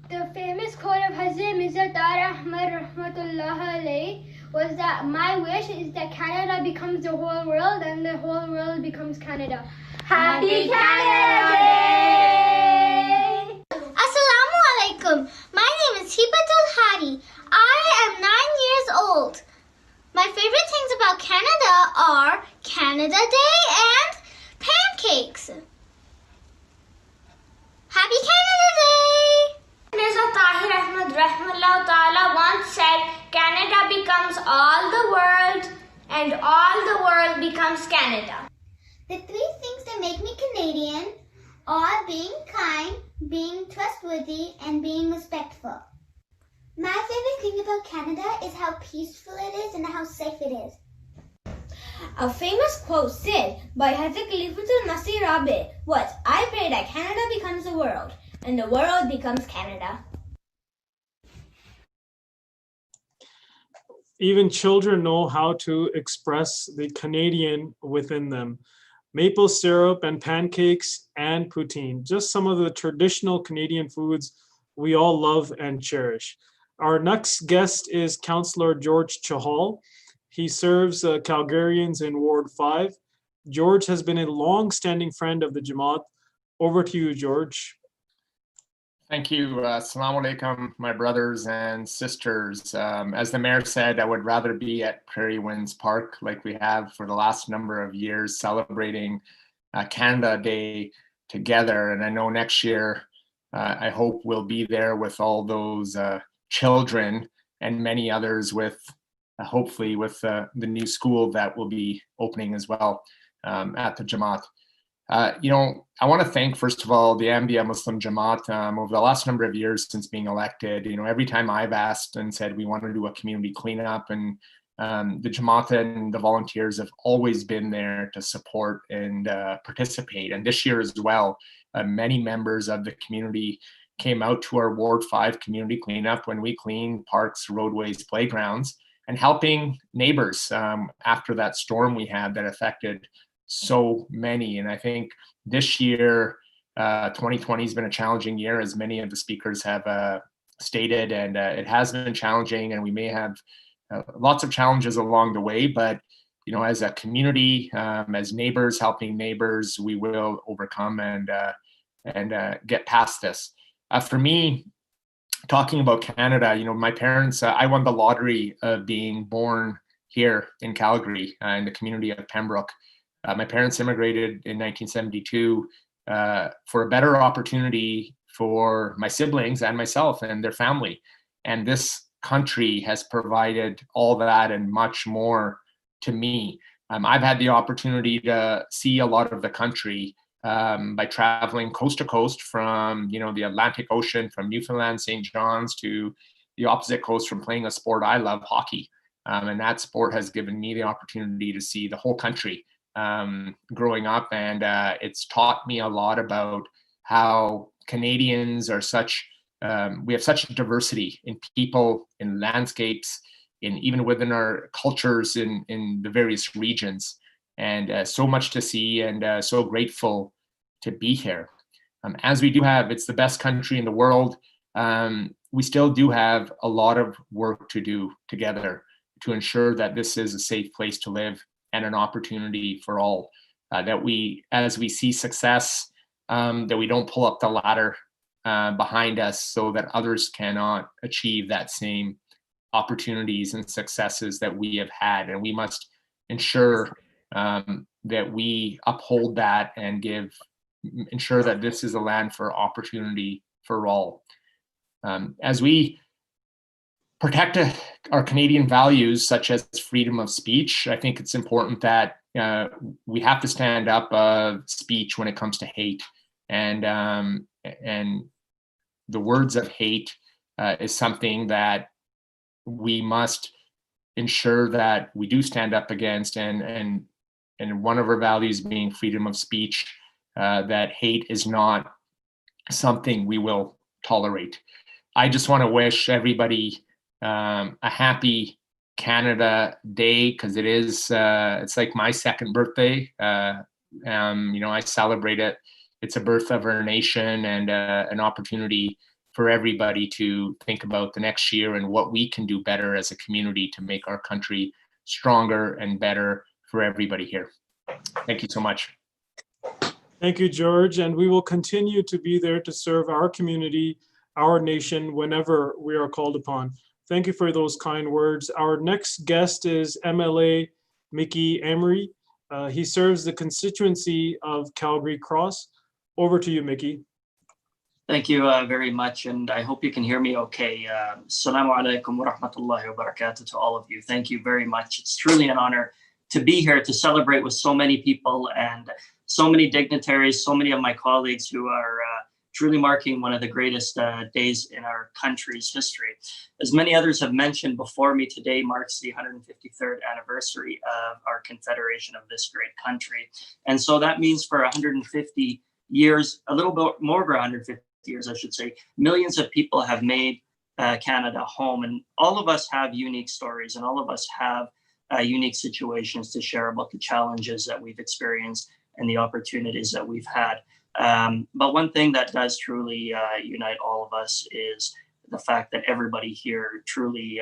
The famous quote of Hazrat Mirza Ahmad rahmatullah alayhi was that my wish is that Canada becomes the whole world and the whole world becomes Canada. Happy Canada Day! Assalamu alaikum. My name is Hibatul Hadi. I am 9 years old. My favorite things about Canada are Canada Day and pancakes. Happy Canada Day! Mirza Tahir Ahmad Rahmatullah Ta'ala once said, Canada becomes all the world and all the world becomes Canada. The 3 things that make me Canadian are being kind, being trustworthy, and being respectful. My favorite thing about Canada is how peaceful it is and how safe it is. A famous quote said by Hazrat Khalifatul Masih Rabi was, I pray that Canada becomes the world and the world becomes Canada. Even children know how to express the Canadian within them. Maple syrup and pancakes and poutine, just some of the traditional Canadian foods we all love and cherish. Our next guest is Councillor George Chahal. He serves Calgarians in Ward 5. George has been a long-standing friend of the Jama'at. Over to you, George. Thank you. Assalamu alaikum, my brothers and sisters. As the mayor said, I would rather be at Prairie Winds Park like we have for the last number of years, celebrating Canada Day together. And I know next year, I hope we'll be there with all those children and many others with, hopefully with the new school that will be opening as well at the Jama'at. I want to thank, first of all, the Ahmadiyya Muslim Jamā'at over the last number of years since being elected. Every time I've asked and said we want to do a community cleanup, and the Jamā'at and the volunteers have always been there to support and participate. And this year as well, many members of the community came out to our Ward 5 community cleanup when we cleaned parks, roadways, playgrounds, and helping neighbors after that storm we had that affected so many. And I think this year, 2020 has been a challenging year, as many of the speakers have stated, and it has been challenging, and we may have lots of challenges along the way, but as a community, as neighbors helping neighbors, we will overcome and get past this. For me, talking about Canada, my parents, I won the lottery of being born here in Calgary, in the community of Pembroke. My parents immigrated in 1972 for a better opportunity for my siblings and myself and their family. And this country has provided all that and much more to me. I've had the opportunity to see a lot of the country by traveling coast to coast from the Atlantic Ocean, from Newfoundland, St. John's, to the opposite coast, from playing a sport I love, hockey. And that sport has given me the opportunity to see the whole country growing up. And it's taught me a lot about how Canadians are we have such diversity in people, in landscapes, even within our cultures in the various regions. And so much to see, and so grateful to be here. As we do have, it's the best country in the world. We still do have a lot of work to do together to ensure that this is a safe place to live and an opportunity for all. That we, as we see success, that we don't pull up the ladder behind us so that others cannot achieve that same opportunities and successes that we have had. And we must ensure that we uphold that and ensure that this is a land for opportunity for all. As we protect our Canadian values, such as freedom of speech, I think it's important that we have to stand up speech when it comes to hate. And the words of hate is something that we must ensure that we do stand up against, and one of our values being freedom of speech, that hate is not something we will tolerate. I just want to wish everybody a happy Canada Day, because it is it's like my second birthday. I celebrate it. It's a birth of our nation, and an opportunity for everybody to think about the next year and what we can do better as a community to make our country stronger and better for everybody here. Thank you so much. Thank you, George. And we will continue to be there to serve our community, our nation, whenever we are called upon. Thank you for those kind words. Our next guest is MLA Mickey Emery. He serves the constituency of Calgary Cross. Over to you, Mickey. Thank you very much, and I hope you can hear me okay. Assalamu alaikum wa rahmatullahi wa barakatuh to all of you. Thank you very much. It's truly an honor to be here to celebrate with so many people and so many dignitaries, so many of my colleagues who are truly marking one of the greatest days in our country's history. As many others have mentioned before me, today marks the 153rd anniversary of our confederation of this great country. And so that means for 150 years, a little bit more over 150 years, I should say, millions of people have made Canada home. And all of us have unique stories, and all of us have unique situations to share about the challenges that we've experienced and the opportunities that we've had. But one thing that does truly unite all of us is the fact that everybody here truly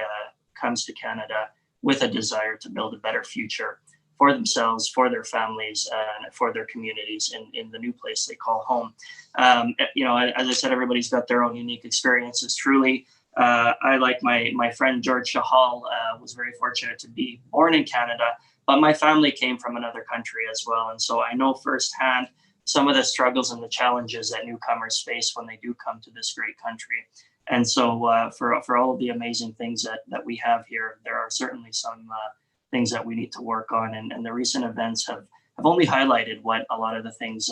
comes to Canada with a desire to build a better future for themselves, for their families, and for their communities in the new place they call home. As I said, everybody's got their own unique experiences. Truly, I, like my friend George Chahal, was very fortunate to be born in Canada, but my family came from another country as well. And so I know firsthand some of the struggles and the challenges that newcomers face when they do come to this great country. And so for all of the amazing things that we have here, there are certainly some things that we need to work on. And the recent events have only highlighted what a lot of the things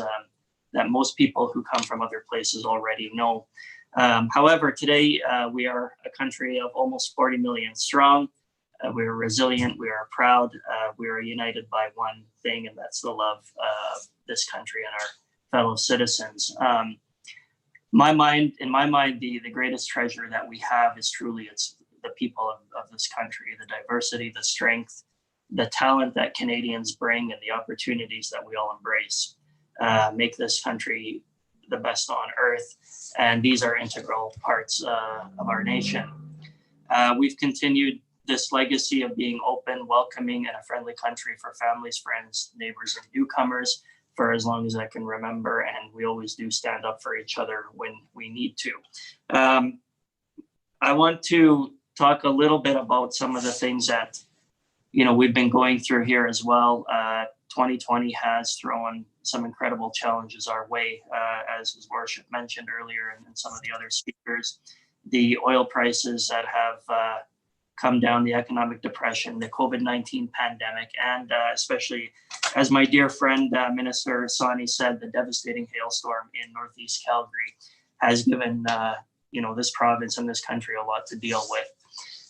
that most people who come from other places already know. However, today we are a country of almost 40 million strong. We are resilient, we are proud, we are united by one thing, and that's the love of this country and our fellow citizens. In my mind, the greatest treasure that we have is truly it's the people of this country, the diversity, the strength, the talent that Canadians bring, and the opportunities that we all embrace make this country the best on earth. And these are integral parts of our nation. We've continued this legacy of being open, welcoming, and a friendly country for families, friends, neighbors, and newcomers for as long as I can remember. And we always do stand up for each other when we need to. I want to talk a little bit about some of the things that, we've been going through here as well. 2020 has thrown some incredible challenges our way, as his worship mentioned earlier, and some of the other speakers. The oil prices that have come down, the economic depression, the COVID-19 pandemic, and especially, as my dear friend Minister Sani said, the devastating hailstorm in Northeast Calgary has given this province and this country a lot to deal with.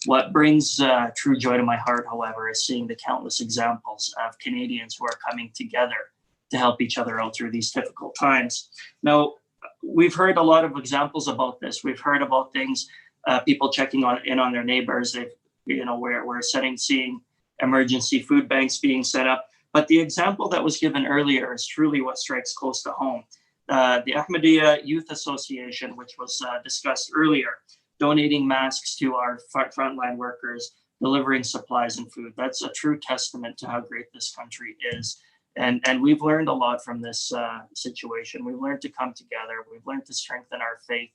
What brings true joy to my heart, however, is seeing the countless examples of Canadians who are coming together to help each other out through these difficult times. Now, we've heard a lot of examples about this. We've heard about things, people checking in on their neighbors. We're seeing emergency food banks being set up. But the example that was given earlier is truly what strikes close to home. The Ahmadiyya Youth Association, which was discussed earlier, donating masks to our frontline workers, delivering supplies and food. That's a true testament to how great this country is. And we've learned a lot from this situation. We've learned to come together. We've learned to strengthen our faith.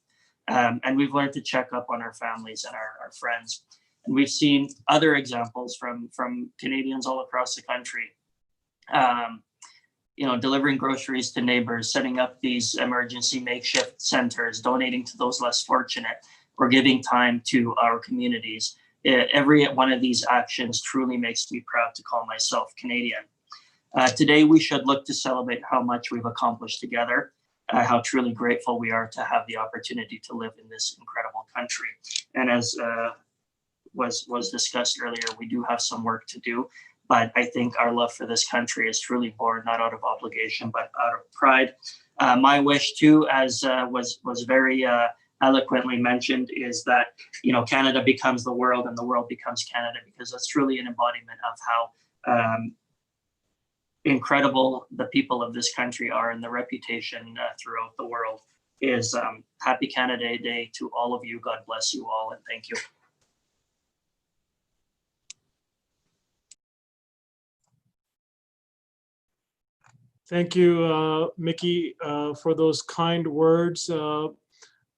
And we've learned to check up on our families and our friends. And we've seen other examples from Canadians all across the country, delivering groceries to neighbors, setting up these emergency makeshift centers, donating to those less fortunate, or giving time to our communities. Every one of these actions truly makes me proud to call myself Canadian. Today, we should look to celebrate how much we've accomplished together, how truly grateful we are to have the opportunity to live in this incredible country. And as was discussed earlier, we do have some work to do, but I think our love for this country is truly born not out of obligation, but out of pride. My wish too, as was very eloquently mentioned, is that Canada becomes the world and the world becomes Canada, because that's truly an embodiment of how incredible the people of this country are, and the reputation throughout the world is. Happy Canada Day to all of you. God bless you all, and thank you. Thank you, Mickey, for those kind words.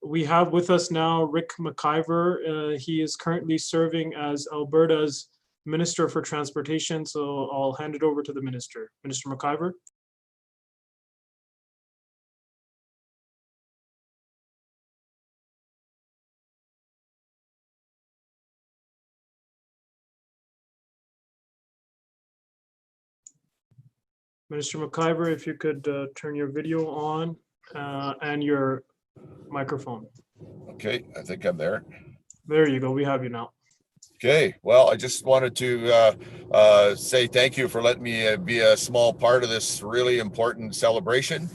We have with us now Rick Mciver. He is currently serving as Alberta's Minister for Transportation, so I'll hand it over to the Minister. Minister Mciver. Minister Mciver, if you could turn your video on and your microphone. Okay, I think I'm there. There you go. We have you now. Okay, well, I just wanted to say thank you for letting me be a small part of this really important celebration.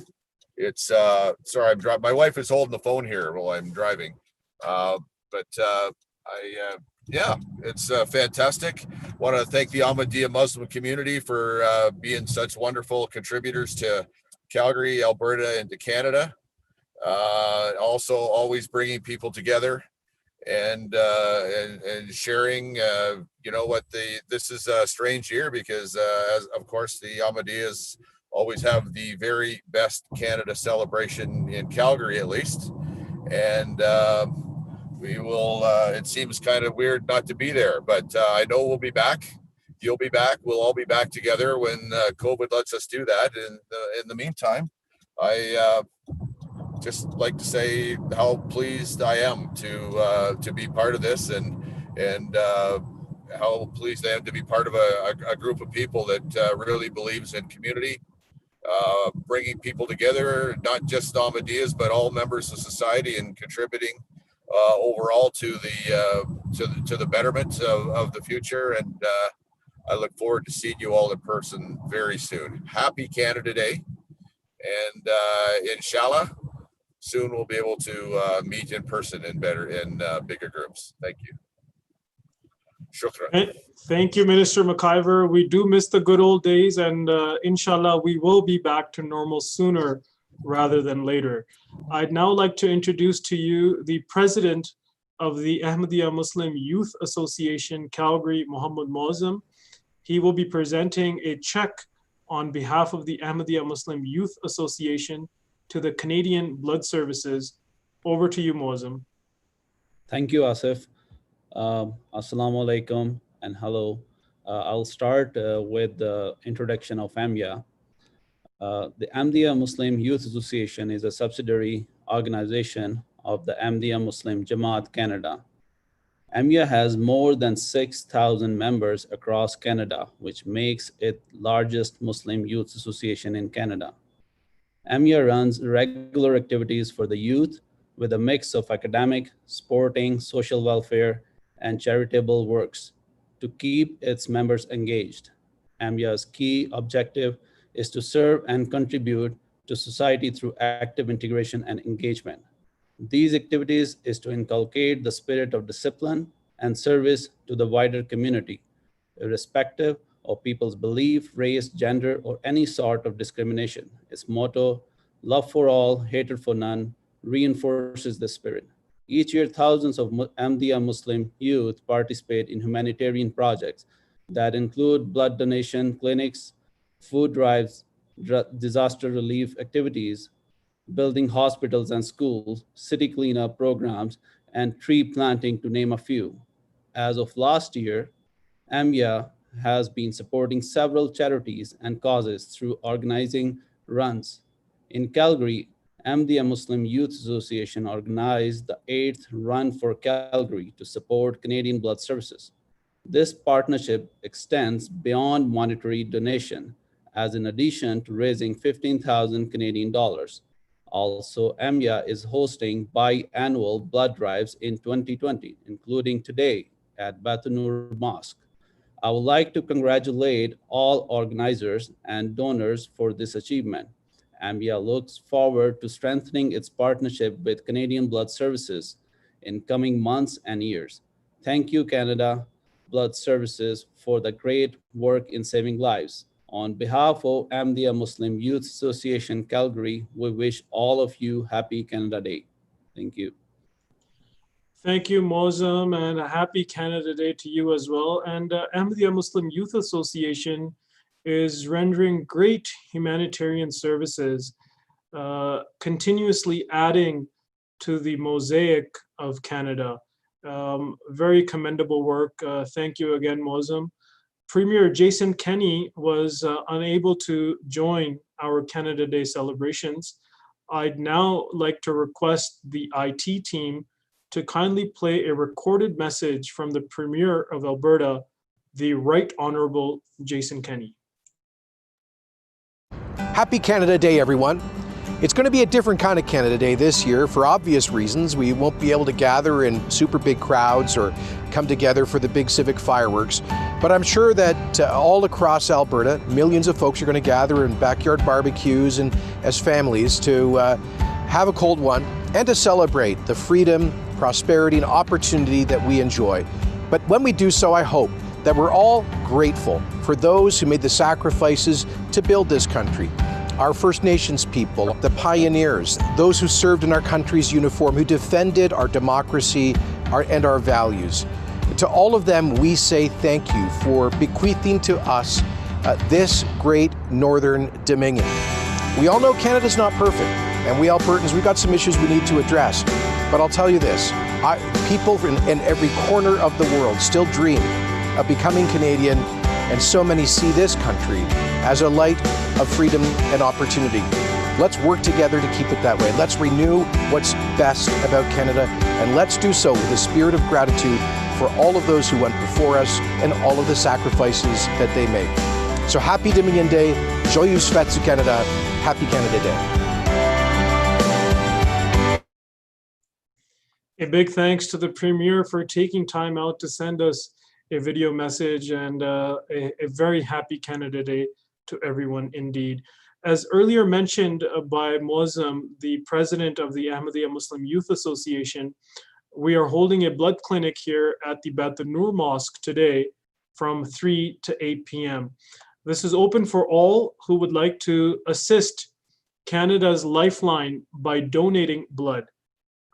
It's sorry, I'm driving. My wife is holding the phone here while I'm driving, yeah, it's fantastic. Want to thank the Ahmadiyya Muslim community for being such wonderful contributors to Calgary, Alberta, and to Canada. Also, always bringing people together and sharing. This is a strange year because, as of course, the Ahmadiyyas always have the very best Canada celebration in Calgary, at least, and we will. It seems kind of weird not to be there, but I know we'll be back. You'll be back. We'll all be back together when COVID lets us do that. In the meantime, I just like to say how pleased I am to be part of this, and how pleased I am to be part of a group of people that really believes in community, bringing people together, not just Ahmadiyyas, but all members of society, and contributing overall to the betterment of the future. And I look forward to seeing you all in person very soon. Happy Canada Day, and inshallah, soon we'll be able to meet in person in bigger groups. Thank you. Shukran. Thank you, Minister Mciver. We do miss the good old days, and inshallah, we will be back to normal sooner rather than later. I'd now like to introduce to you the President of the Ahmadiyya Muslim Youth Association, Calgary, Mohamed. He will be presenting a check on behalf of the Ahmadiyya Muslim Youth Association to the Canadian Blood Services. Over to you, Mohsen. Thank you, Asif. Assalamu alaikum and hello. I'll start with the introduction of AMYA. The Ahmadiyya Muslim Youth Association is a subsidiary organization of the Ahmadiyya Muslim Jamā'at Canada. AMYA has more than 6,000 members across Canada, which makes it largest Muslim youth association in Canada. AMYA runs regular activities for the youth with a mix of academic, sporting, social welfare, and charitable works to keep its members engaged. AMYA's key objective is to serve and contribute to society through active integration and engagement. These activities is to inculcate the spirit of discipline and service to the wider community, irrespective of people's belief, race, gender, or any sort of discrimination. Its motto, love for all, hatred for none, reinforces this spirit. Each year, thousands of Ahmadiyya Muslim youth participate in humanitarian projects that include blood donation clinics, food drives, disaster relief activities, building hospitals and schools, city cleanup programs, and tree planting, to name a few. As of last year, AMYA has been supporting several charities and causes through organizing runs. In Calgary, Ahmadiyya Muslim Youth Association organized the 8th Run for Calgary to support Canadian Blood Services. This partnership extends beyond monetary donation, as in addition to raising 15,000 Canadian dollars. Also, AMYA is hosting biannual blood drives in 2020, including today at Batanur Mosque. I would like to congratulate all organizers and donors for this achievement. AMYA looks forward to strengthening its partnership with Canadian Blood Services in coming months and years. Thank you, Canada Blood Services, for the great work in saving lives. On behalf of Ahmadiyya Muslim Youth Association, Calgary, we wish all of you happy Canada Day. Thank you. Thank you, Mohsen, and a happy Canada Day to you as well. And Ahmadiyya Muslim Youth Association is rendering great humanitarian services, continuously adding to the mosaic of Canada. Very commendable work. Thank you again, Mohsen. Premier Jason Kenney was unable to join our Canada Day celebrations. I'd now like to request the IT team to kindly play a recorded message from the Premier of Alberta, the Right Honorable Jason Kenney. Happy Canada Day, everyone. It's going to be a different kind of Canada Day this year for obvious reasons. We won't be able to gather in super big crowds or come together for the big civic fireworks. But I'm sure that all across Alberta, millions of folks are going to gather in backyard barbecues and as families to have a cold one and to celebrate the freedom, prosperity, and opportunity that we enjoy. But when we do so, I hope that we're all grateful for those who made the sacrifices to build this country. Our First Nations people, the pioneers, those who served in our country's uniform, who defended our democracy and our values. To all of them, we say thank you for bequeathing to us this great Northern Dominion. We all know Canada's not perfect, and we Albertans, we've got some issues we need to address. But I'll tell you this, people in every corner of the world still dream of becoming Canadian, and so many see this country as a light of freedom and opportunity. Let's work together to keep it that way. Let's renew what's best about Canada, and let's do so with a spirit of gratitude for all of those who went before us and all of the sacrifices that they made. So happy Dominion Day, Joyeux Fêtes du Canada, happy Canada Day. A big thanks to the Premier for taking time out to send us a video message, and a very happy Canada Day to everyone indeed. As earlier mentioned by Mohsen, the president of the Ahmadiyya Muslim Youth Association, we are holding a blood clinic here at the Batanur Mosque today from 3 to 8 p.m. This is open for all who would like to assist Canada's lifeline by donating blood.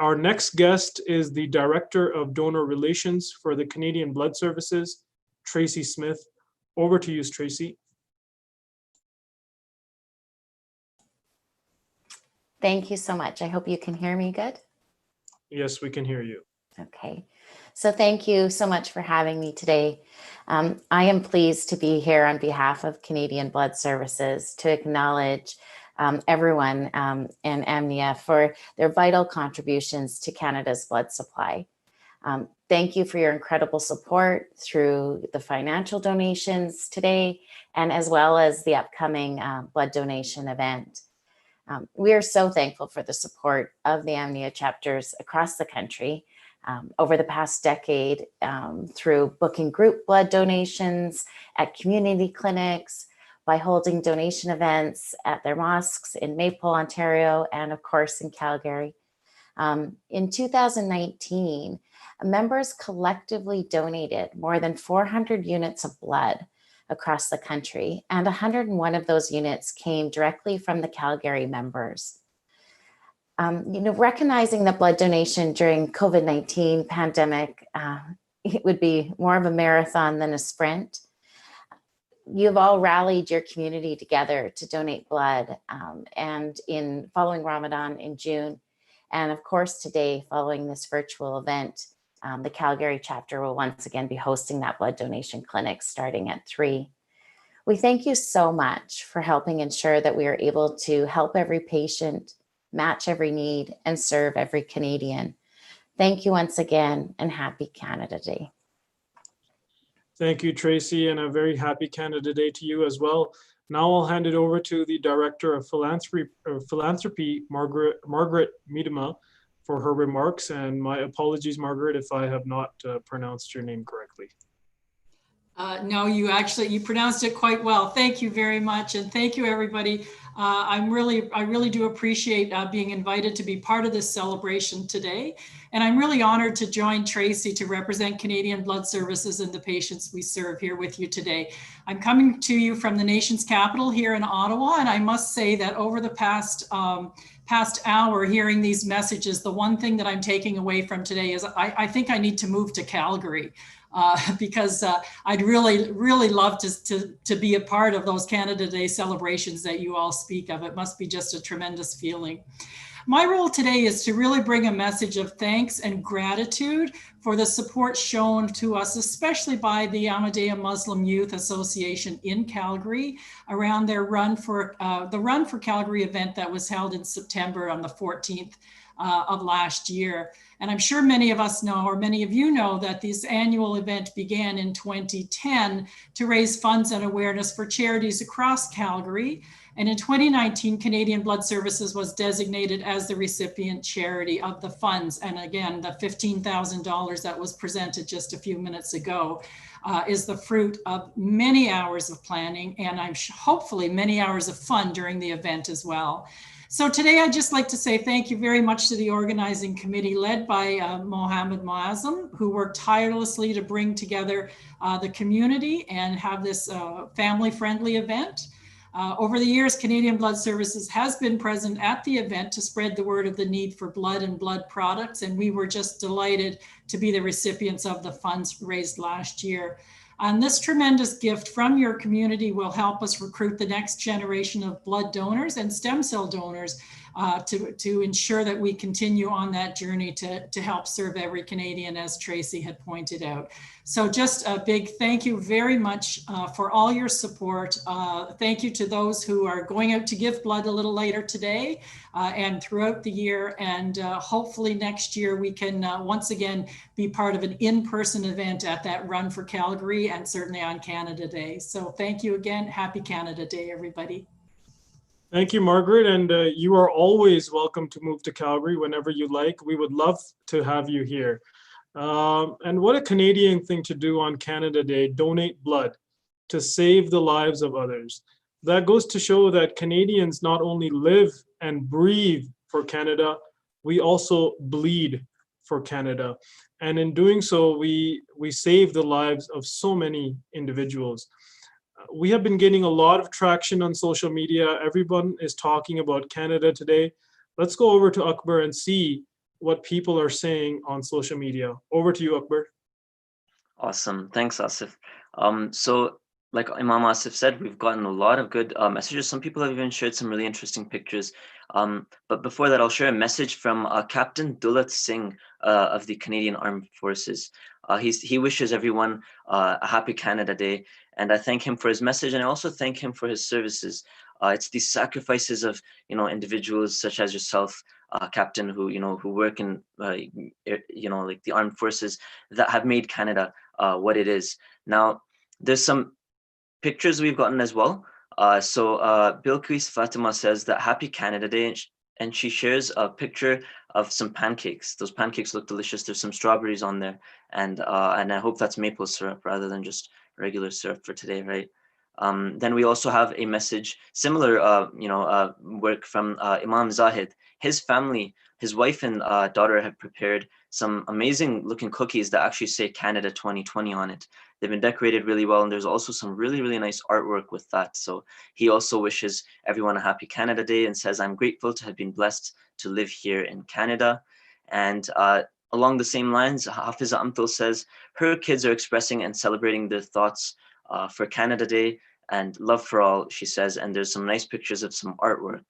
Our next guest is the Director of Donor Relations for the Canadian Blood Services, Tracy Smith. Over to you, Tracy. Thank you so much. I hope you can hear me good. Yes, we can hear you. Okay. So thank you so much for having me today. I am pleased to be here on behalf of Canadian Blood Services to acknowledge everyone in AMNIA for their vital contributions to Canada's blood supply. Thank you for your incredible support through the financial donations today, and as well as the upcoming blood donation event. We are so thankful for the support of the AMNIA chapters across the country over the past decade through booking group blood donations at community clinics, by holding donation events at their mosques in Maple, Ontario, and of course in Calgary. In 2019, members collectively donated more than 400 units of blood across the country, and 101 of those units came directly from the Calgary members. Recognizing that blood donation during COVID-19 pandemic, it would be more of a marathon than a sprint. You've all rallied your community together to donate blood, and in following Ramadan in June, and of course today following this virtual event, the Calgary chapter will once again be hosting that blood donation clinic starting at 3. We thank you so much for helping ensure that we are able to help every patient, match every need, and serve every Canadian. Thank you once again, and happy Canada Day. Thank you, Tracy, and a very happy Canada Day to you as well. Now I'll hand it over to the Director of Philanthropy, Margaret Miedema, for her remarks. And my apologies, Margaret, if I have not pronounced your name correctly. No, you pronounced it quite well. Thank you very much, and thank you, everybody. I really do appreciate being invited to be part of this celebration today, and I'm really honored to join Tracy to represent Canadian Blood Services and the patients we serve here with you today. I'm coming to you from the nation's capital here in Ottawa, and I must say that over the past hour hearing these messages, the one thing that I'm taking away from today is I think I need to move to Calgary. Because I'd really love to be a part of those Canada Day celebrations that you all speak of. It must be just a tremendous feeling. My role today is to really bring a message of thanks and gratitude for the support shown to us, especially by the Ahmadiyya Muslim Youth Association in Calgary around their Run for Calgary event that was held in September on the 14th of last year. And I'm sure many of us know, or many of you know, that this annual event began in 2010 to raise funds and awareness for charities across Calgary. And in 2019, Canadian Blood Services was designated as the recipient charity of the funds. And again, the $15,000 that was presented just a few minutes ago is the fruit of many hours of planning, and hopefully many hours of fun during the event as well. So today I'd just like to say thank you very much to the organizing committee led by Mohamed, who worked tirelessly to bring together the community and have this family-friendly event. Over the years, Canadian Blood Services has been present at the event to spread the word of the need for blood and blood products, and we were just delighted to be the recipients of the funds raised last year. And this tremendous gift from your community will help us recruit the next generation of blood donors and stem cell donors to ensure that we continue on that journey to help serve every Canadian, as Tracy had pointed out. So just a big thank you very much for all your support. Thank you to those who are going out to give blood a little later today and throughout the year. And hopefully next year we can once again be part of an in-person event at that Run for Calgary and certainly on Canada Day. So thank you again. Happy Canada Day, everybody. Thank you, Margaret. And you are always welcome to move to Calgary whenever you like. We would love to have you here. And what a Canadian thing to do on Canada Day, donate blood to save the lives of others. That goes to show that Canadians not only live and breathe for Canada, we also bleed for Canada. And in doing so, we save the lives of so many individuals. We have been getting a lot of traction on social media. Everyone is talking about Canada today. Let's go over to Akbar and see what people are saying on social media. Over to you, Akbar. Awesome. Thanks, Asif. So like Imam Asif said, we've gotten a lot of good messages. Some people have even shared some really interesting pictures. But before that, I'll share a message from Captain Dulat Singh of the Canadian Armed Forces. He wishes everyone a happy Canada Day, and I thank him for his message, and I also thank him for his services. It's these sacrifices of individuals such as yourself, Captain, who work in like the armed forces, that have made Canada what it is. Now, there's some pictures we've gotten as well. So Bilquis Fatima says that happy Canada Day, and she shares a picture of some pancakes. Those pancakes look delicious. There's some strawberries on there, and I hope that's maple syrup rather than just regular syrup for today, right? Then we also have a message, similar work from Imam Zahid. His family, his wife and daughter have prepared some amazing looking cookies that actually say Canada 2020 on it. They've been decorated really well, and there's also some really, really nice artwork with that. So he also wishes everyone a happy Canada Day and says, I'm grateful to have been blessed to live here in Canada. And along the same lines, Hafiza Amthal says her kids are expressing and celebrating their thoughts for Canada Day and love for all, she says, and there's some nice pictures of some artwork.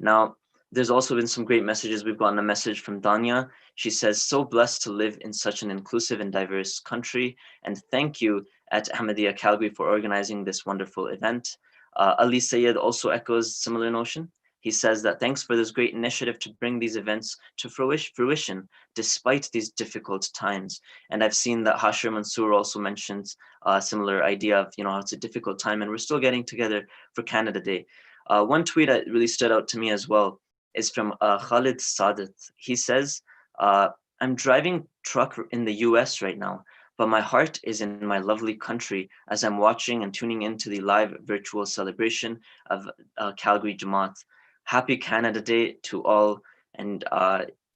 Now, there's also been some great messages. We've gotten a message from Danya. She says, so blessed to live in such an inclusive and diverse country. And thank you at Ahmadiyya Calgary for organizing this wonderful event. Ali Sayed also echoes similar notion. He says that thanks for this great initiative to bring these events to fruition despite these difficult times. And I've seen that Hashir Mansour also mentioned a similar idea of, how it's a difficult time and we're still getting together for Canada Day. One tweet that really stood out to me as well is from Khalid Sadat. He says, I'm driving truck in the US right now, but my heart is in my lovely country as I'm watching and tuning into the live virtual celebration of Calgary Jama'at. Happy Canada Day to all, and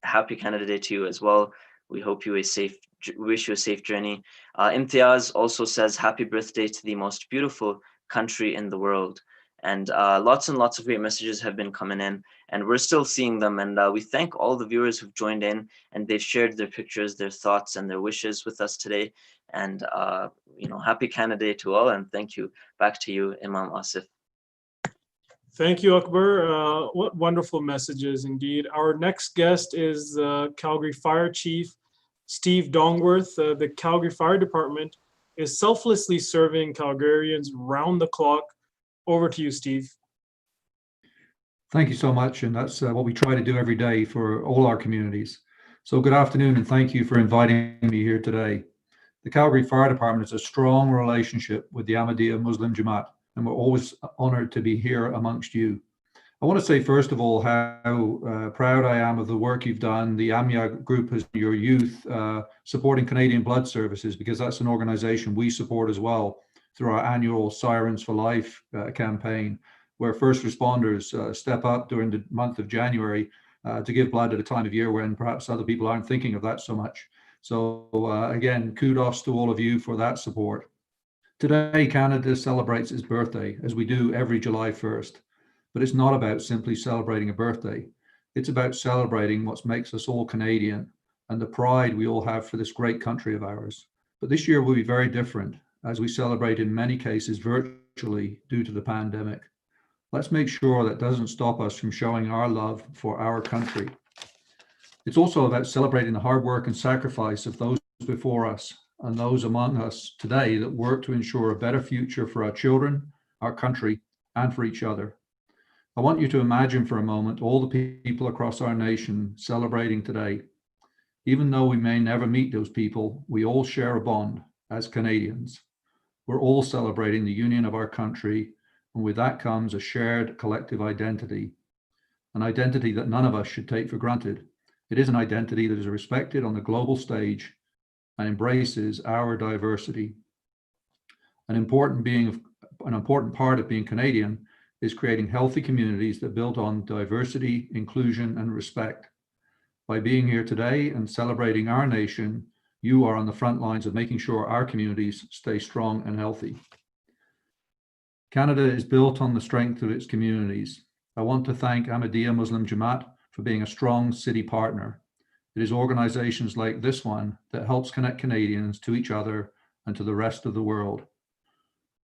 happy Canada Day to you as well. We hope you wish you a safe journey. Imtiaz also says happy birthday to the most beautiful country in the world. And lots and lots of great messages have been coming in, and we're still seeing them. And we thank all the viewers who've joined in, and they've shared their pictures, their thoughts, and their wishes with us today. And happy Canada Day to all, and thank you. Back to you, Imam Asif. Thank you, Akbar. What wonderful messages indeed. Our next guest is Calgary Fire Chief Steve Dongworth. The Calgary Fire Department is selflessly serving Calgarians round the clock. Over to you, Steve. Thank you so much, and that's what we try to do every day for all our communities. So good afternoon, and thank you for inviting me here today. The Calgary Fire Department has a strong relationship with the Ahmadiyya Muslim Jamā'at, and we're always honored to be here amongst you. I want to say, first of all, how proud I am of the work you've done. The AMYA group has your youth supporting Canadian Blood Services, because that's an organization we support as well through our annual Sirens for Life campaign, where first responders step up during the month of January to give blood at a time of year when perhaps other people aren't thinking of that so much. So again, kudos to all of you for that support. Today, Canada celebrates its birthday, as we do every July 1st. But it's not about simply celebrating a birthday. It's about celebrating what makes us all Canadian and the pride we all have for this great country of ours. But this year will be very different, as we celebrate in many cases virtually due to the pandemic. Let's make sure that doesn't stop us from showing our love for our country. It's also about celebrating the hard work and sacrifice of those before us and those among us today that work to ensure a better future for our children, our country, and for each other. I want you to imagine for a moment all the people across our nation celebrating today. Even though we may never meet those people, we all share a bond as Canadians. We're all celebrating the union of our country, and with that comes a shared collective identity, an identity that none of us should take for granted. It is an identity that is respected on the global stage and embraces our diversity. An important part of being Canadian is creating healthy communities that build on diversity, inclusion, and respect. By being here today and celebrating our nation, you are on the front lines of making sure our communities stay strong and healthy. Canada is built on the strength of its communities. I want to thank Ahmadiyya Muslim Jamā'at for being a strong city partner. It is organizations like this one that helps connect Canadians to each other and to the rest of the world.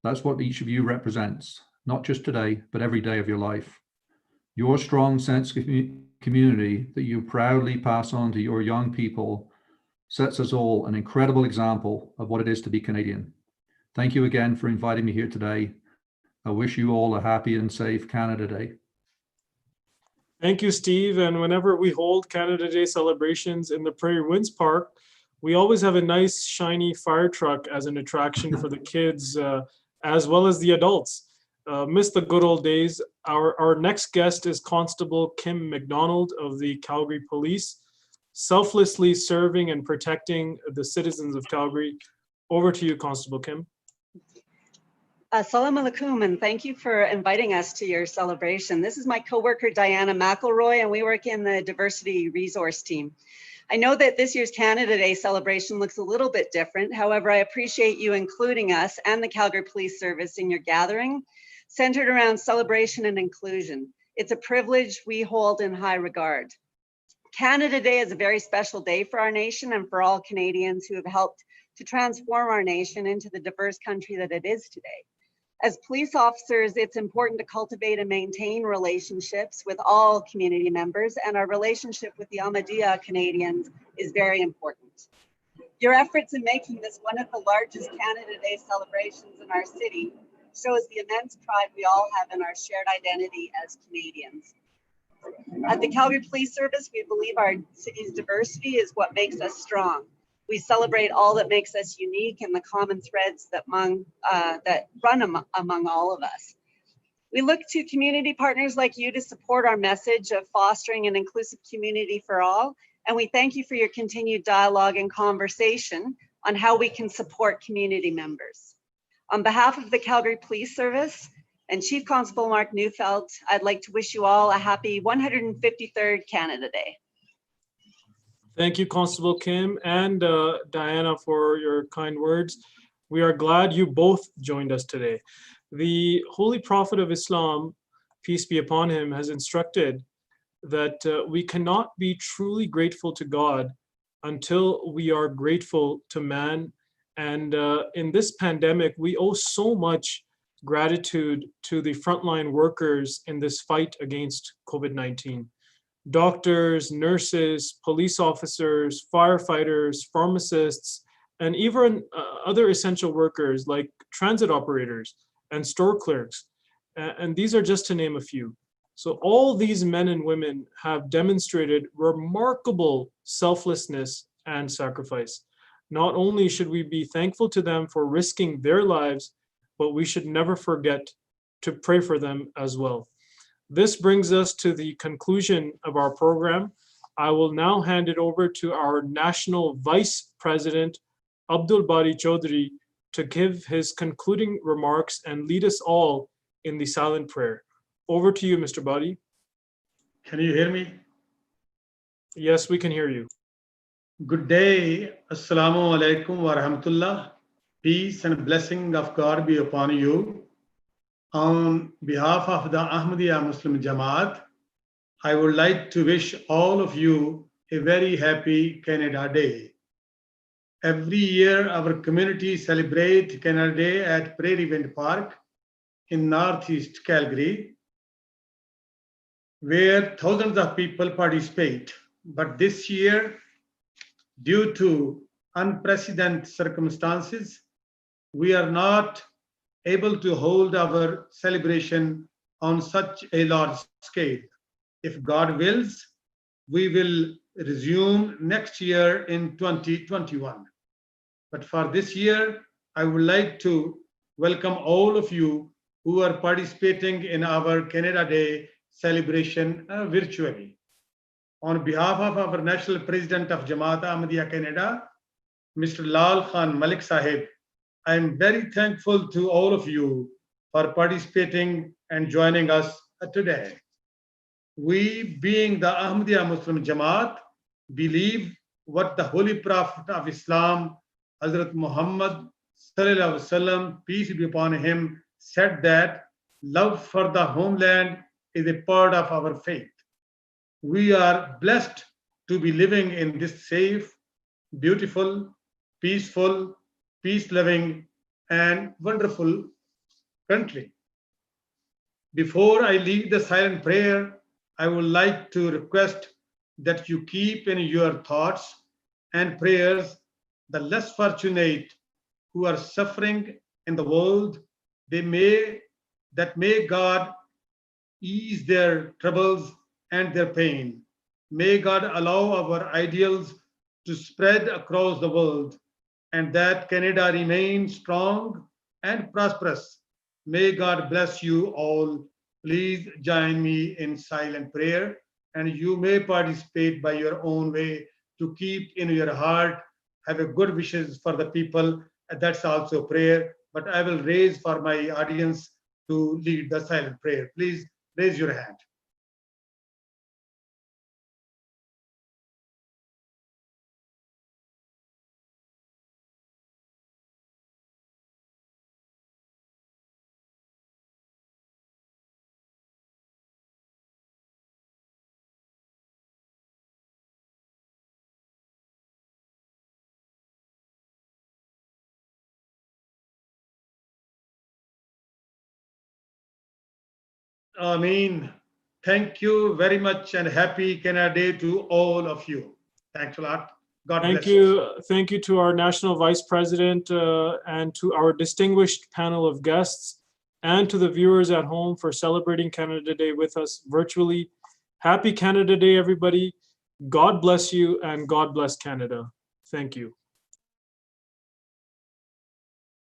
That's what each of you represents, not just today, but every day of your life. Your strong sense of community that you proudly pass on to your young people sets us all an incredible example of what it is to be Canadian. Thank you again for inviting me here today. I wish you all a happy and safe Canada Day. Thank you, Steve. And whenever we hold Canada Day celebrations in the Prairie Winds Park, we always have a nice shiny fire truck as an attraction for the kids as well as the adults. Miss the good old days. Our next guest is Constable Kim McDonald of the Calgary Police, selflessly serving and protecting the citizens of Calgary. Over to you, Constable Kim. Assalamu alaikum, and thank you for inviting us to your celebration. This is my coworker, Diana McElroy, and we work in the diversity resource team. I know that this year's Canada Day celebration looks a little bit different. However, I appreciate you including us and the Calgary Police Service in your gathering, centered around celebration and inclusion. It's a privilege we hold in high regard. Canada Day is a very special day for our nation and for all Canadians who have helped to transform our nation into the diverse country that it is today. As police officers, it's important to cultivate and maintain relationships with all community members, and our relationship with the Ahmadiyya Canadians is very important. Your efforts in making this one of the largest Canada Day celebrations in our city shows the immense pride we all have in our shared identity as Canadians. At the Calgary Police Service, we believe our city's diversity is what makes us strong. We celebrate all that makes us unique and the common threads that run among all of us. We look to community partners like you to support our message of fostering an inclusive community for all, and we thank you for your continued dialogue and conversation on how we can support community members. On behalf of the Calgary Police Service and Chief Constable Mark Neufeld, I'd like to wish you all a happy 153rd Canada Day. Thank you, Constable Kim and Diana, for your kind words. We are glad you both joined us today. The Holy Prophet of Islam, peace be upon him, has instructed that we cannot be truly grateful to God until we are grateful to man. And in this pandemic, we owe so much gratitude to the frontline workers in this fight against COVID-19. Doctors, nurses, police officers, firefighters, pharmacists, and even other essential workers like transit operators and store clerks. And these are just to name a few. So all these men and women have demonstrated remarkable selflessness and sacrifice. Not only should we be thankful to them for risking their lives, but we should never forget to pray for them as well. This brings us to the conclusion of our program. I will now hand it over to our National Vice President, Abdul Bari Chaudhry, to give his concluding remarks and lead us all in the silent prayer. Over to you, Mr. Bari. Can you hear me? Yes, we can hear you. Good day. Assalamu alaikum wa rahmatullah. Peace and blessing of God be upon you. On behalf of the Ahmadiyya Muslim Jamā'at, I would like to wish all of you a very happy Canada Day. Every year, our community celebrates Canada Day at Prairie Wind Park in Northeast Calgary, where thousands of people participate. But this year, due to unprecedented circumstances, we are not able to hold our celebration on such a large scale. If God wills, we will resume next year in 2021. But for this year, I would like to welcome all of you who are participating in our Canada Day celebration virtually. On behalf of our National President of Jama'at Ahmadiyya Canada, Mr. Lal Khan Malik Sahib, I am very thankful to all of you for participating and joining us today. We, being the Ahmadiyya Muslim Jamā'at, believe what the Holy Prophet of Islam, Hazrat Mohamed, peace be upon him, said that love for the homeland is a part of our faith. We are blessed to be living in this safe, beautiful, peaceful, peace-loving, and wonderful country. Before I lead the silent prayer, I would like to request that you keep in your thoughts and prayers the less fortunate who are suffering in the world. May God ease their troubles and their pain. May God allow our ideals to spread across the world, and that Canada remain strong and prosperous. May God bless you all. Please join me in silent prayer, and you may participate by your own way to keep in your heart, have a good wishes for the people. That's also prayer, but I will raise for my audience to lead the silent prayer. Please raise your hand. Ameen. Thank you very much and happy Canada Day to all of you. Thanks a lot. God bless you. Thank you to our National Vice President and to our distinguished panel of guests and to the viewers at home for celebrating Canada Day with us virtually. Happy Canada Day, everybody. God bless you and God bless Canada. Thank you.